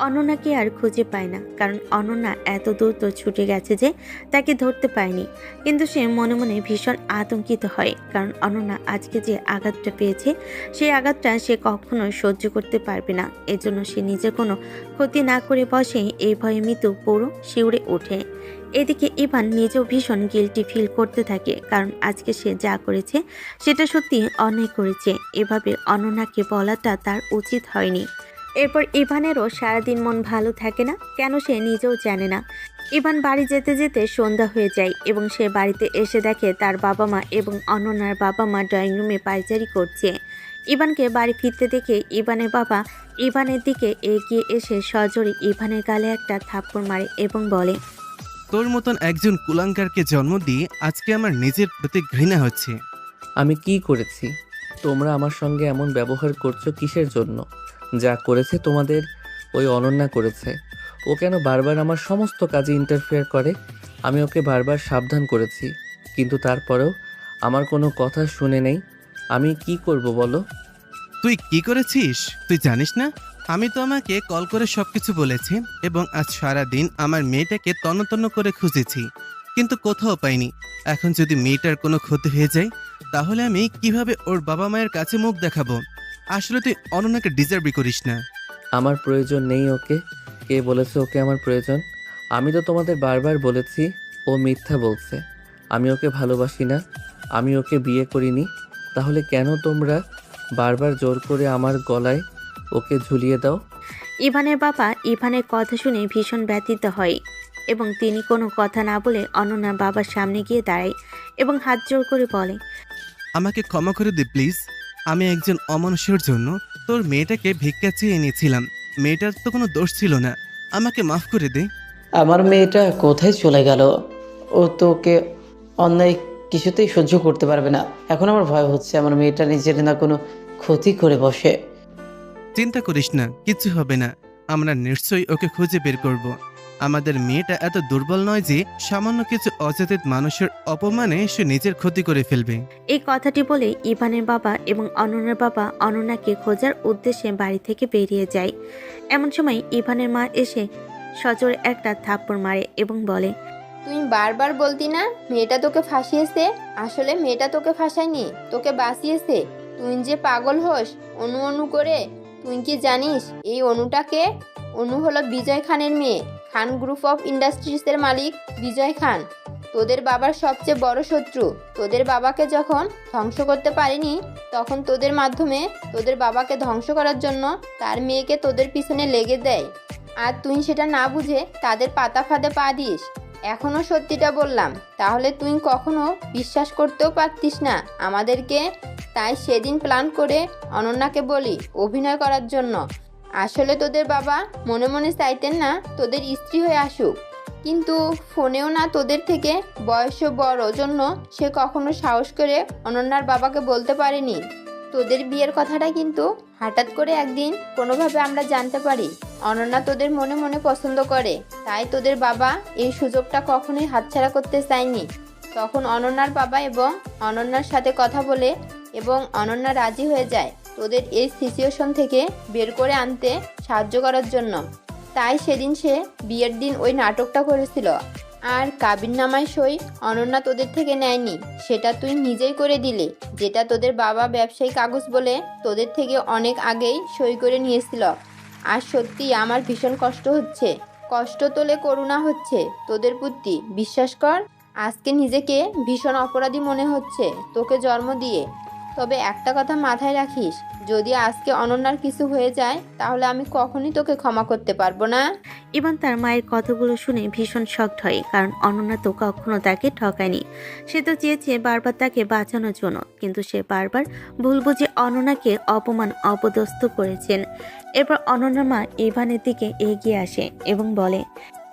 অনন্যাকে আর খুঁজে পায় না, কারণ অনন্যা এত দূর তো ছুটে গেছে যে তাকে ধরতে পায়নি। কিন্তু সে মনে মনে ভীষণ আতঙ্কিত হয়, কারণ অনন্যা আজকে যে আঘাতটা পেয়েছে সেই আঘাতটা সে কখনোই সহ্য করতে পারবে না। এজন্য সে নিজের কোনো ক্ষতি না করে বসে, এই ভয়ে মিতু পুরো শিউরে ওঠে। এদিকে ইভান নিজেও ভীষণ গিল্টি ফিল করতে থাকে, কারণ আজকে সে যা করেছে সেটা সত্যি অন্যায় করেছে। এভাবে অনন্যাকে বলাটা তার উচিত হয়নি। এরপর ইভানেরও সারাদিন মন ভালো থাকে না, কেন সে নিজেও জানে না। ইভান বাড়ি যেতে যেতে সন্ধ্যা হয়ে যায় এবং সে বাড়িতে এসে দেখে তার বাবা মা এবং অনন্যার বাবা মা ড্রয়িং রুমে পায়চারি করছে। ইভানকে বাড়ি ফিরতে দেখে ইভানের বাবা ইভানের দিকে এগিয়ে এসে সজোরে ইভানের গালে একটা থাপ্পড় মারে এবং বলে, তোর মতন একজন কুলাঙ্কারকে জন্ম দিয়ে আজকে আমার নিজের প্রতি ঘৃণা হচ্ছে। আমি কি করেছি? তোমরা আমার সঙ্গে এমন ব্যবহার করছো কিসের জন্য? যা করেছে তোমাদের ওই অনন্যা করেছে। ও কেন বারবার আমার সমস্ত কাজে ইন্টারফেয়ার করে? আমি ওকে বারবার সাবধান করেছি, কিন্তু তারপরেও আমার কোনো কথা শুনে নেই। আমি কি করব বলো? তুই কি করেছিস তুই জানিস না? আমি তো আমাকে কল করে সবকিছু বলেছি এবং আজ সারাদিন আমার মেয়েটাকে তন্ন করে খুঁজেছি, কিন্তু কোথাও পাইনি। এখন যদি মেয়েটার কোনো ক্ষতি হয়ে যায় তাহলে আমি কিভাবে ওর বাবা মায়ের কাছে মুখ দেখাবো? আসলে তুই অনন্যাকে ডিজার্ভই করিস না। আমার প্রয়োজন নেই ওকে। কে বলেছে ওকে আমার প্রয়োজন? আমি তো তোমাদের বারবার বলেছি ও মিথ্যা বলছে। আমি ওকে ভালোবাসি না, আমি ওকে বিয়ে করিনি। তাহলে কেন তোমরা বারবার জোর করে আমার গলায় ওকে ঝুলিয়ে দাও? ইভানের বাবা ইভানের কথা শুনে ভীষণ ব্যথিত হয় এবং তিনি কোনো কথা না বলে অনন্যার বাবার সামনে গিয়ে দাঁড়ায় এবং হাত জোর করে বলে, আমাকে ক্ষমা করে দে প্লিজ। আমি একজন অমানুষের জন্য তোর মেয়েটাকে ভিক্ষা চেয়ে এনেছিলাম। মেয়েটার তো কোনো দোষ ছিল না, আমাকে মাফ করে দে। আমার মেয়েটা কোথায় চলে গেল? ও তোকে অন্যায় কিছুতেই সহ্য করতে পারবে না। এখন আমার ভয় হচ্ছে আমার মেয়েটা নিজের না কোনো ক্ষতি করে বসে। চিন্তা করিস না, কিচ্ছু হবে না। আমরা নিশ্চয়ই ওকে খুঁজে বের করব। আমাদের মেয়েটা এত দুর্বল নয় যে সামান্য কিছু অচেতন মানুষের অপমানে সে নিজের ক্ষতি করে ফেলবে। এই কথাটি বলে ইভানের বাবা এবং অনন্যার বাবা অনন্যাকে খোঁজার উদ্দেশ্যে বাড়ি থেকে বেরিয়ে যায়। এমন সময় ইভানের মা এসে সজোরে একটা থাপ্পড় মারে এবং বলে, তুই বারবার বলতি না মেয়েটা তোকে ফাঁসিয়েছে? আসলে মেয়েটা তোকে ফাঁসায়নি, তোকে বাঁচিয়েছে। তুই যে পাগল হোস অনু অনু করে। তুই কি জানিস এই অনুটাকে? অনু হলো বিজয় খানের মেয়ে। খান গ্রুপ অফ ইন্ডাস্ট্রিজের মালিক বিজয় খান তোদের বাবার সবচেয়ে বড় শত্রু। তোদের বাবাকে যখন ধ্বংস করতে পারিনি, তখন তোদের মাধ্যমে তোদের বাবাকে ধ্বংস করার জন্য তার মেয়েকে তোদের পিছনে লেগে দেয়। আর তুই সেটা না বুঝে তাদের পাতা ফাঁদে পা দিস। এখনও সত্যিটা বললাম, তাহলে তুই কখনো বিশ্বাস করতেও পারতিস না আমাদেরকে। তাই সেদিন প্ল্যান করে অনন্যাকে বলি অভিনয় করার জন্য। আসলে তোদের বাবা মনে মনে চাইতেন না তোদের স্ত্রী হয়ে আসুক, কিন্তু ফোনেও না তোদের থেকে বয়সও বড় জন্য সে কখনো সাহস করে অনন্যার বাবাকে বলতে পারেনি তোদের বিয়ের কথাটা। কিন্তু হঠাৎ করে একদিন কোনোভাবে আমরা জানতে পারি অনন্যা তোদের মনে মনে পছন্দ করে। তাই তোদের বাবা এই সুযোগটা কখনোই হাতছাড়া করতে চায়নি। তখন অনন্যার বাবা এবং অনন্যার সাথে কথা বলে এবং অনন্যা রাজি হয়ে যায় তোদের এই সিচুয়েশন থেকে বের করে আনতে সাহায্য করার জন্য। তাই সেদিন সে বিয়ের দিন ওই নাটকটা করেছিল। আর কাবিননামায় সই অনন্যা তোদের থেকে নেয়নি, সেটা তুই নিজেই করে দিলে, যেটা তোদের বাবা ব্যবসায়ী কাগজ বলে তোদের থেকে অনেক আগেই সই করে নিয়েছিল। আর সত্যি আমার ভীষণ কষ্ট হচ্ছে, কষ্ট তোলে করুণা হচ্ছে তোদের প্রতি। বিশ্বাস কর, আজকে নিজেকে ভীষণ অপরাধী মনে হচ্ছে তোকে জন্ম দিয়ে। তবে একটা কথা মাথায় রাখিস, যদি আজকে অনন্যার কিছু হয়ে যায় তাহলে আমি কখনোই তোকে ক্ষমা করতে পারবো না। ইভান তার মায়ের কথাগুলো শুনে ভীষণ শকড হয়, কারণ অনন্যা তো কখনো তাকে ঠকায়নি। সে তো চেয়েছে বারবার তাকে বাঁচানোর জন্য, কিন্তু সে বারবার ভুল বুঝে অনন্যাকে অপমান অপদস্থ করেছেন। এরপর অনন্যার মা ইভানের দিকে এগিয়ে আসে এবং বলে,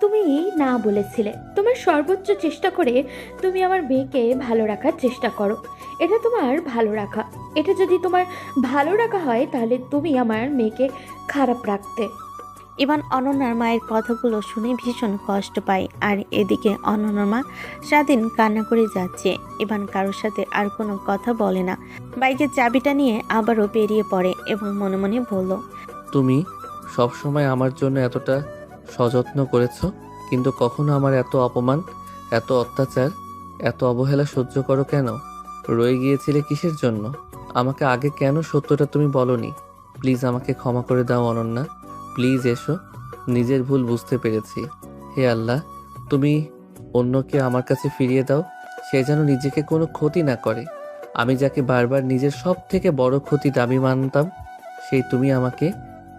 তুমি না বলেছিলে তোমার সর্বোচ্চ চেষ্টা করে তুমি আমার মেয়েকে ভালো রাখার চেষ্টা করো। এটা তোমার ভালো রাখা। এটা যদি তোমার ভালো রাখা হয় তাহলে তুমি আমার মেয়েকে খারাপ রাখতে। ইভান অনন্যার মায়ের কথাগুলো শুনে ভীষণ কষ্ট পায়। আর এদিকে অনন্যার মা সারাদিন কান্না করে যাচ্ছে। ইভান কারোর সাথে আর কোনো কথা বলে না। বাইকের চাবিটা নিয়ে আবারও বেরিয়ে পড়ে এবং মনে মনে বলল, তুমি সবসময় আমার জন্য এতটা সযত্ন করেছো, কিন্তু কখনো আমার এত অপমান, এত অত্যাচার, এত অবহেলা সহ্য করো কেন? রয়ে গিয়েছিলে কিসের জন্য? আমাকে আগে কেন সত্যটা তুমি বলনি? প্লিজ আমাকে ক্ষমা করে দাও অনন্যা, প্লিজ এসো। নিজের ভুল বুঝতে পেরেছি। হে আল্লাহ, তুমি অন্যকে আমার কাছে ফিরিয়ে দাও, সে যেন নিজেকে কোনো ক্ষতি না করে। আমি যাকে বারবার নিজের সব থেকে বড় ক্ষতি দাবি মানতাম, সেই তুমি আমাকে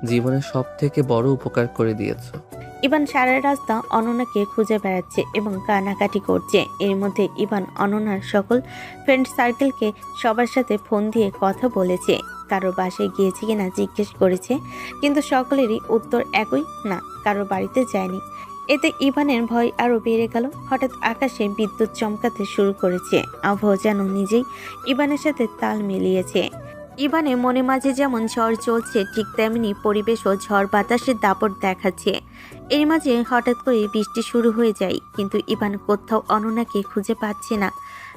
জীবনের সব থেকে বড় উপকার করে দিয়েছো। ইভান সারা রাস্তা অনন্যাকে খুঁজে বেড়াচ্ছে এবং কানাকাটি করছে। এর মধ্যে ইভান অনন্যার সকল ফ্রেন্ড সার্কেলকে সবার সাথে ফোন দিয়ে কথা বলেছে। কারোর বাসায় গিয়েছে কিনা জিজ্ঞেস করেছে, কিন্তু সকলেরই উত্তর একই, না, কারোর বাড়িতে যায়নি। এতে ইভানের ভয় আরও বেড়ে গেল। হঠাৎ আকাশে বিদ্যুৎ চমকাতে শুরু করেছে। আবহাওয়া যেন নিজেই ইভানের সাথে তাল মিলিয়েছে। ইভানের মনে মাঝে যেমন ঝড় চলছে, ঠিক তেমনি পরিবেশও ঝড় বাতাসের দাপট দেখাচ্ছে। এর মাঝে হঠাৎ করে বৃষ্টি শুরু হয়ে যায়, কিন্তু ইভান কোথাও অনন্যাকে খুঁজে পাচ্ছে না।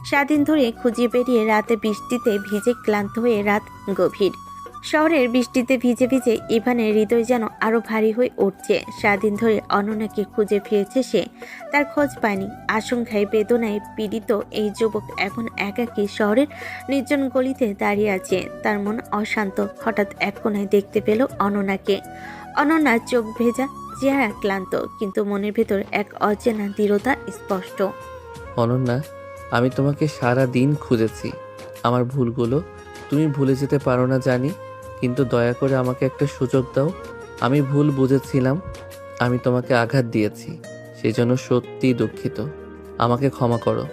সারাদিন ধরে খুঁজে বেরিয়ে রাতে বৃষ্টিতে ভিজে ক্লান্ত হয়ে রাত গভীর। শহরের বৃষ্টিতে ভিজে ভিজে ইভানের হৃদয় যেন আরো ভারী হয়ে উঠছে। সারাদিন ধরে অনন্যাকে খুঁজে ফিরেছে সে, তার খোঁজ পায়নি। আশঙ্কায় বেদনায় পীড়িত এই যুবক এখন একাকী শহরের নির্জন গলিতে দাঁড়িয়ে আছে। তার মন অশান্ত। হঠাৎ এক কোণায় দেখতে পেল অনন্যাকে। অনন্যার চোখ ভেজা, চেহারা ক্লান্ত, কিন্তু মনের ভেতর এক অচেনা দৃঢ়তা স্পষ্ট। অনন্যা, আমি তোমাকে সারা দিন খুঁজেছি। আমার ভুলগুলো তুমি ভুলে যেতে পারো না জানি, কিন্তু দয়া করে আমাকে একটা সুযোগ দাও। আমি ভুল বুঝেছিলাম, আমি তোমাকে আঘাত দিয়েছি, সেই জন্য সত্যি দুঃখিত। আমাকে ক্ষমা করো,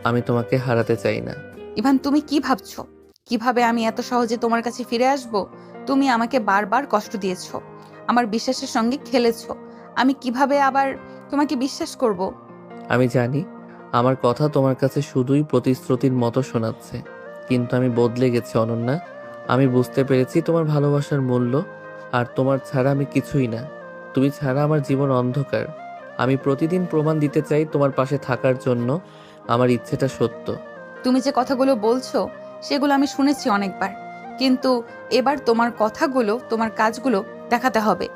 আমি তোমাকে হারাতে চাই না। ইভান, তুমি কি ভাবছো? কিভাবে আমি এত সহজে তোমার কাছে ফিরে আসব? তুমি আমাকে বারবার কষ্ট দিয়েছো, আমার বিশ্বাসের সঙ্গে খেলেছো। আমি কিভাবে আবার তোমাকে বিশ্বাস করব? আমি জানি আমার কথা তোমার কাছে শুধুই প্রতিশ্রুতির মতো শোনাচ্ছে, কিন্তু আমি বদলে গেছি অনন্যা। আমি বুঝতে পেরেছি তোমার ভালোবাসার মূল্য, আর তোমার ছাড়া আমি কিছুই না। তুমি ছাড়া আমার জীবন অন্ধকার। আমি প্রতিদিন প্রমাণ দিতে চাই তোমার পাশে থাকার জন্য আমার ইচ্ছেটা সত্য। তুমি যে কথাগুলো বলছো সেগুলো আমি শুনেছি অনেকবার, কিন্তু এবার তোমার কথাগুলো, তোমার কাজগুলো দেখাতে হবে।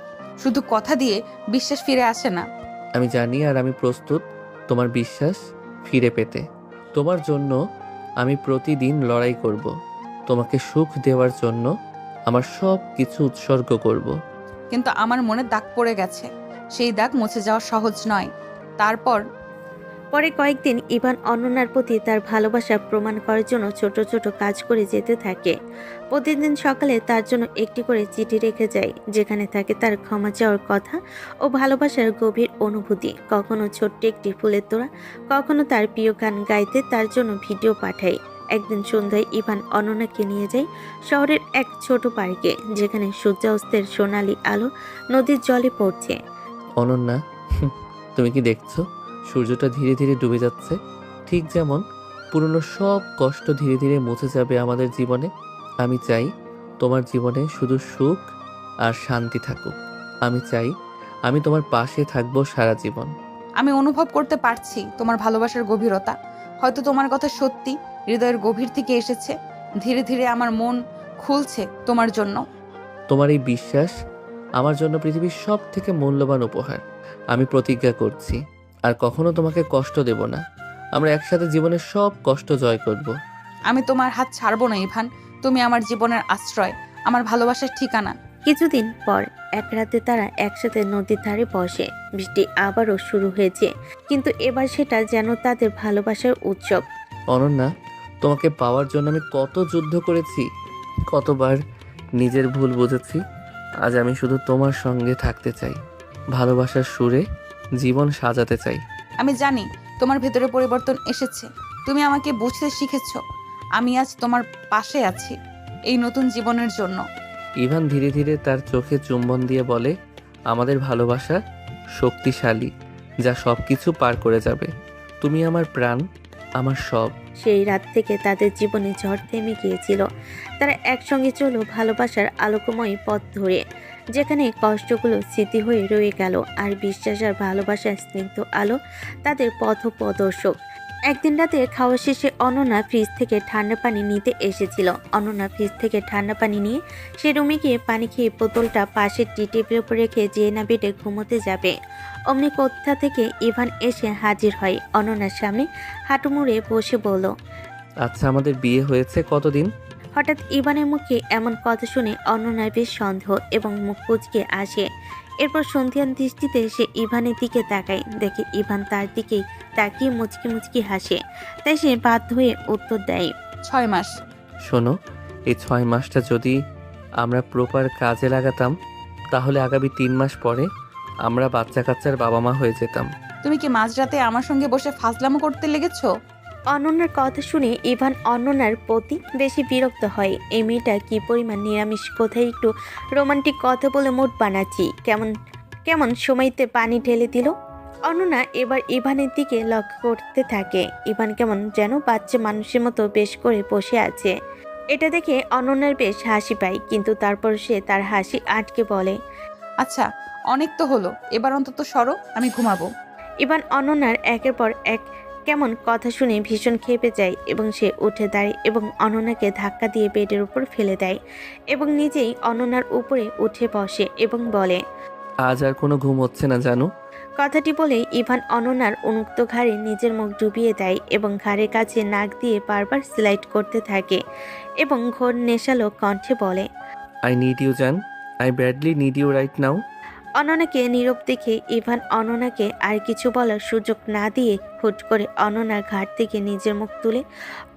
শুধু কথা দিয়ে বিশ্বাস ফিরে আসে না। আমি জানি, আর আমি প্রস্তুত তোমার বিশ্বাস ফিরে পেতে। তোমার জন্য আমি প্রতিদিন লড়াই করব। তোমাকে সুখ দেওয়ার জন্য আমার সব কিছু উৎসর্গ করব। কিন্তু আমার মনে দাগ পড়ে গেছে, সেই দাগ মুছে যাওয়া সহজ নয়। পরে কয়েকদিন ইভান অনন্যার প্রতি তার ভালোবাসা প্রমাণ করার জন্য ছোট ছোট কাজ করে যেতে থাকে। প্রতিদিন সকালে তার জন্য একটি করে চিঠি রেখে যায়, যেখানে থাকে তার ক্ষমা চাওয়ার কথা ও ভালোবাসার গভীর অনুভূতি। কখনো ছোট্ট একটি ফুলের তোড়া, কখনো তার প্রিয় গান গাইতে তার জন্য ভিডিও পাঠায়। একদিন সন্ধ্যায় ইভান অনন্যাকে নিয়ে যায় শহরের এক ছোট পার্কে, যেখানে সূর্যাস্তের সোনালি আলো নদীর জলে পড়ছে। অনন্যা, তুমি কি দেখছো? সূর্যটা ধীরে ধীরে ডুবে যাচ্ছে, ঠিক যেমন পুরনো সব কষ্ট ধীরে ধীরে মুছে যাবে আমাদের জীবনে। আমি চাই তোমার জীবনে শুধু সুখ আর শান্তি থাকুক। আমি চাই আমি তোমার পাশে থাকবো সারা জীবন। আমি অনুভব করতে পারছি তোমার ভালোবাসার গভীরতা। হয়তো তোমার কথা সত্যি হৃদয়ের গভীর থেকে এসেছে। ধীরে ধীরে আমার মন খুলছে তোমার জন্য। তোমার এই বিশ্বাস আমার জন্য পৃথিবীর সব থেকে মূল্যবান উপহার। আমি প্রতিজ্ঞা করছি আর কখনো তোমাকে কষ্ট দেব না। আমরা একসাথে জীবনের সব কষ্ট জয় করব। আমি তোমার হাত ছাড়বো না ইভান। তুমি আমার জীবনের আশ্রয়, আমার ভালোবাসার ঠিকানা। কিছুদিন পর এক রাতে তারা একসাথে নদীর ধারে বসে। বৃষ্টি আবারও শুরু হয়েছে, কিন্তু এবার সেটা যেন তাদের ভালোবাসার উৎসব। অনন্যা, তোমাকে পাওয়ার জন্য আমি কত যুদ্ধ করেছি, কতবার নিজের ভুল বুঝেছি। আজ আমি শুধু তোমার সঙ্গে থাকতে চাই, ভালোবাসার সুরে জীবন সাজাতে চাই। আমি জানি তোমার ভেতরে পরিবর্তন এসেছে। তুমি আমাকে বুঝতে শিখেছো। আমি আজ তোমার পাশে আছি এই নতুন জীবনের জন্য। ইভান ধীরে ধীরে তার চোখে চুম্বন দিয়ে বলে, আমাদের ভালোবাসা শক্তিশালী, যা সব কিছু পার করে যাবে। তুমি আমার প্রাণ, আমার সব। সেই রাত থেকে তাদের জীবনে ঝড় থেমে গিয়েছিল। তারা একসঙ্গে চলো ভালোবাসার আলোকময় পথ ধরে, যেখানে কষ্টগুলো স্মৃতি হয়ে রয়ে গেল আর বিশ্বাস আর ভালোবাসার স্নিগ্ধ আলো তাদের পথ প্রদর্শক। একদিন রাতে খাওয়া শেষে অনন্যা ফ্রিজ থেকে ঠান্ডা পানি নিতে এসেছিল। অনন্যা ফ্রিজ থেকে ঠান্ডা পানি নিয়ে সে রুমে গিয়ে পানি খেয়ে বোতলটা পাশের টি টেবিলের উপর রেখে যেয়ে না বেডে ঘুমোতে যাবে, অমনি কোথা থেকে ইভান এসে হাজির হয়। অনন্যার সামনে হাঁটু মুড়ে বসে বলল, আচ্ছা, আমাদের বিয়ে হয়েছে কতদিন? হঠাৎ ইভানের মুখে এমন কথা শুনে অনন্যার বেশ সন্দেহ এবং মুখ কুঁচকে আসে। এরপর সন্ধিয়ান দৃষ্টিতে সে ইভানের দিকে তাকায়, দেখে ইভান তার দিকেই তাকিয়ে মুচকি মুচকি হাসে। তাই সে বাধ্য হয়ে উত্তর দেয়, 6 মাস। শোনো, এই 6 মাসটা যদি আমরা প্রপার কাজে লাগাতাম, তাহলে আগামী 3 মাস পরে আমরা বাচ্চা কাচ্চার বাবা মা হয়ে যেতাম। তুমি কি মাঝরাতে আমার সঙ্গে বসে ফাজলামো করতে লেগেছো? অনন্যার কথা শুনে ইভান অনন্যার প্রতি বেশি বিরক্ত হয়। এই মেয়েটা কি পরিমাণ নিরামিষ, কোথায় একটু রোমান্টিক কথা বলে মুড বানাচ্ছি, কেমন কেমন সময়তে পানি ঢেলে দিল। অনন্যা এবার ইভানের দিকে লক্ষ্য করতে থাকে। ইভান কেমন যেন বাচ্চা মানুষের মতো বেশ করে বসে আছে। এটা দেখে অনন্যার বেশ হাসি পায়, কিন্তু তারপর সে তার হাসি আটকে বলে, আচ্ছা, অনেক তো হলো, এবার অন্তত সরো, আমি ঘুমাবো। ইভান অনন্যার একের পর এক কেমন কথা শুনে ভীষণ ক্ষেপে যায় এবং সে উঠে দাঁড়ায় এবং অনন্যাকে ধাক্কা দিয়ে বেডের উপর ফেলে দেয় এবং নিজেই অনন্যার উপরে উঠে বসে এবং বলে, আজ আর কোনো ঘুম হচ্ছে না জানো। কথাটি বলে ইভান অনন্যার উন্মুক্ত ঘাড়ে নিজের মুখ ডুবিয়ে দেয় এবং ঘাড়ের কাছে নাক দিয়ে বারবার স্লাইড করতে থাকে এবং ঘোর নেশালো কণ্ঠে বলে, আই নিড ইউ জান, I badly need you right now. অনন্যাকে নীরব দেখে ইভান অনন্যাকে আর কিছু বলার সুযোগ না দিয়ে হুট করে অনন্যার ঘাট থেকে নিজের মুখ তুলে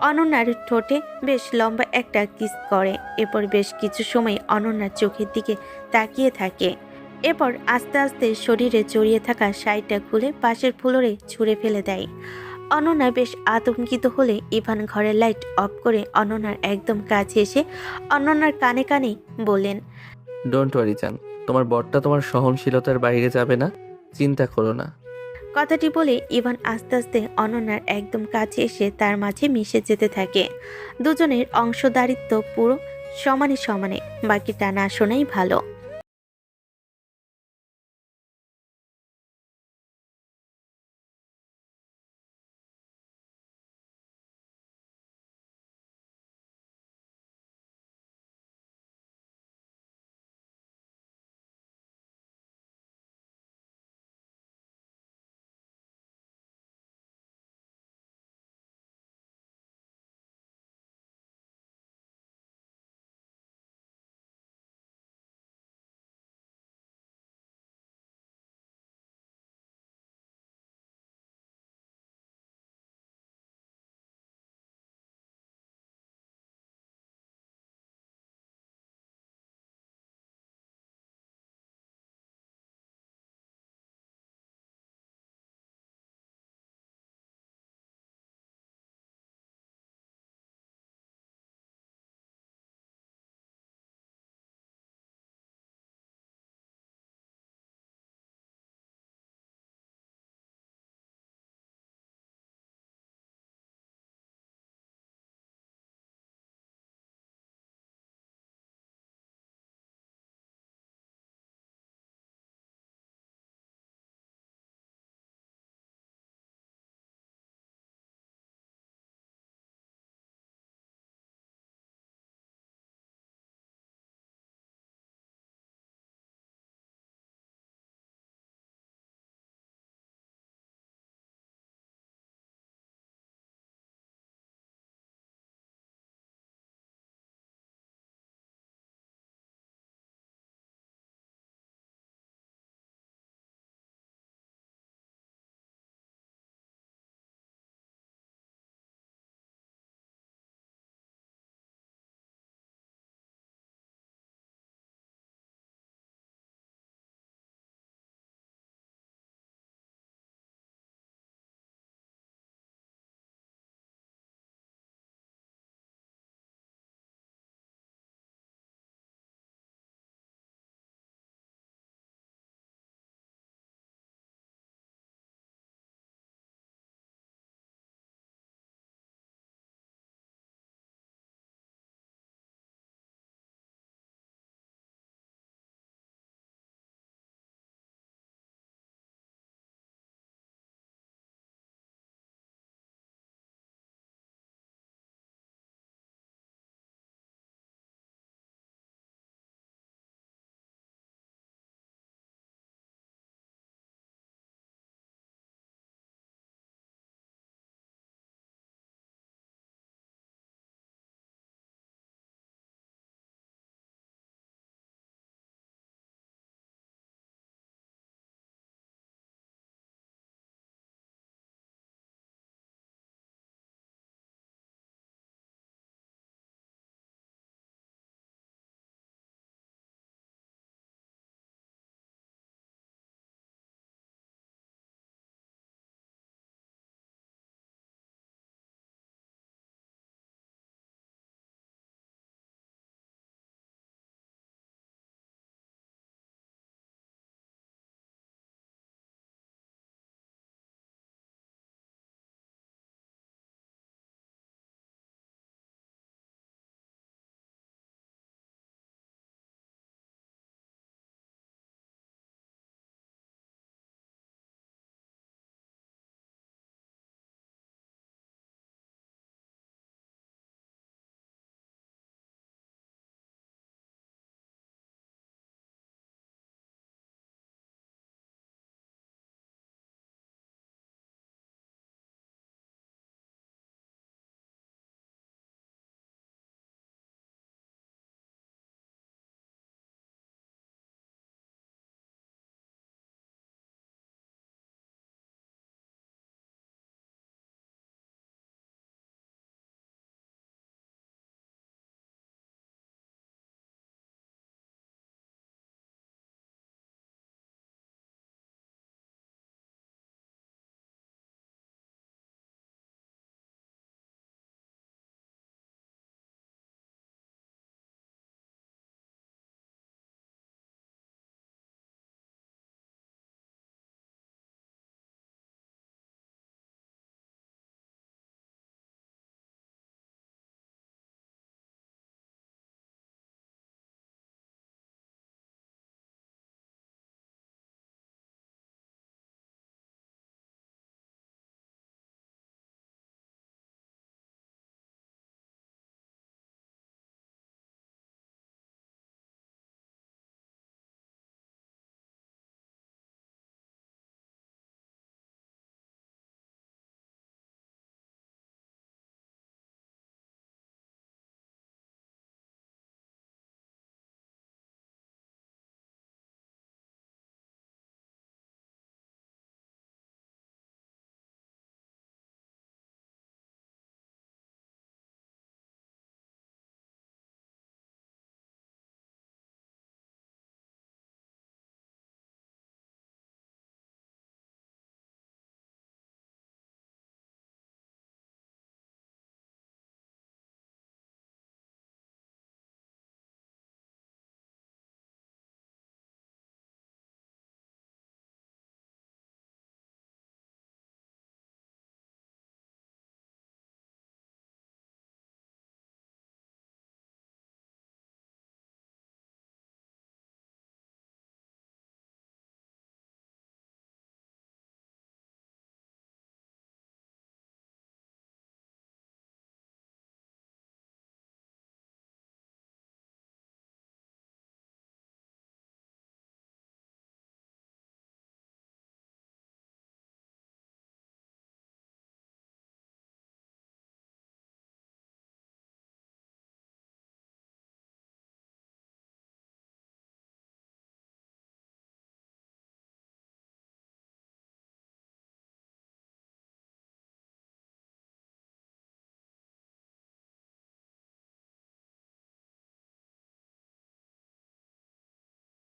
অনন্যার ঠোঁটে বেশ লম্বা একটা কিস করে। এরপর বেশ কিছু সময় অনন্যার চোখের দিকে তাকিয়ে থাকে। এরপর আস্তে আস্তে শরীরে জড়িয়ে থাকা শাড়িটা খুলে পাশের ফ্লোরে ছুঁড়ে ফেলে দেয়। অনন্যা বেশ আতঙ্কিত হলে ইভান ঘরের লাইট অফ করে অনন্যার একদম কাছে এসে অনন্যার কানে কানে বললেন, ডোন্ট ওয়ারি জান, তোমার বরটা তোমার সহনশীলতার বাইরে যাবে না, চিন্তা করো না। কথাটি বলে ইভান আস্তে আস্তে অনন্যার একদম কাছে এসে তার মাঝে মিশে যেতে থাকে। দুজনের অংশদারিত্ব পুরো সমানে সমানে, বাকিটা না শোনাই ভালো।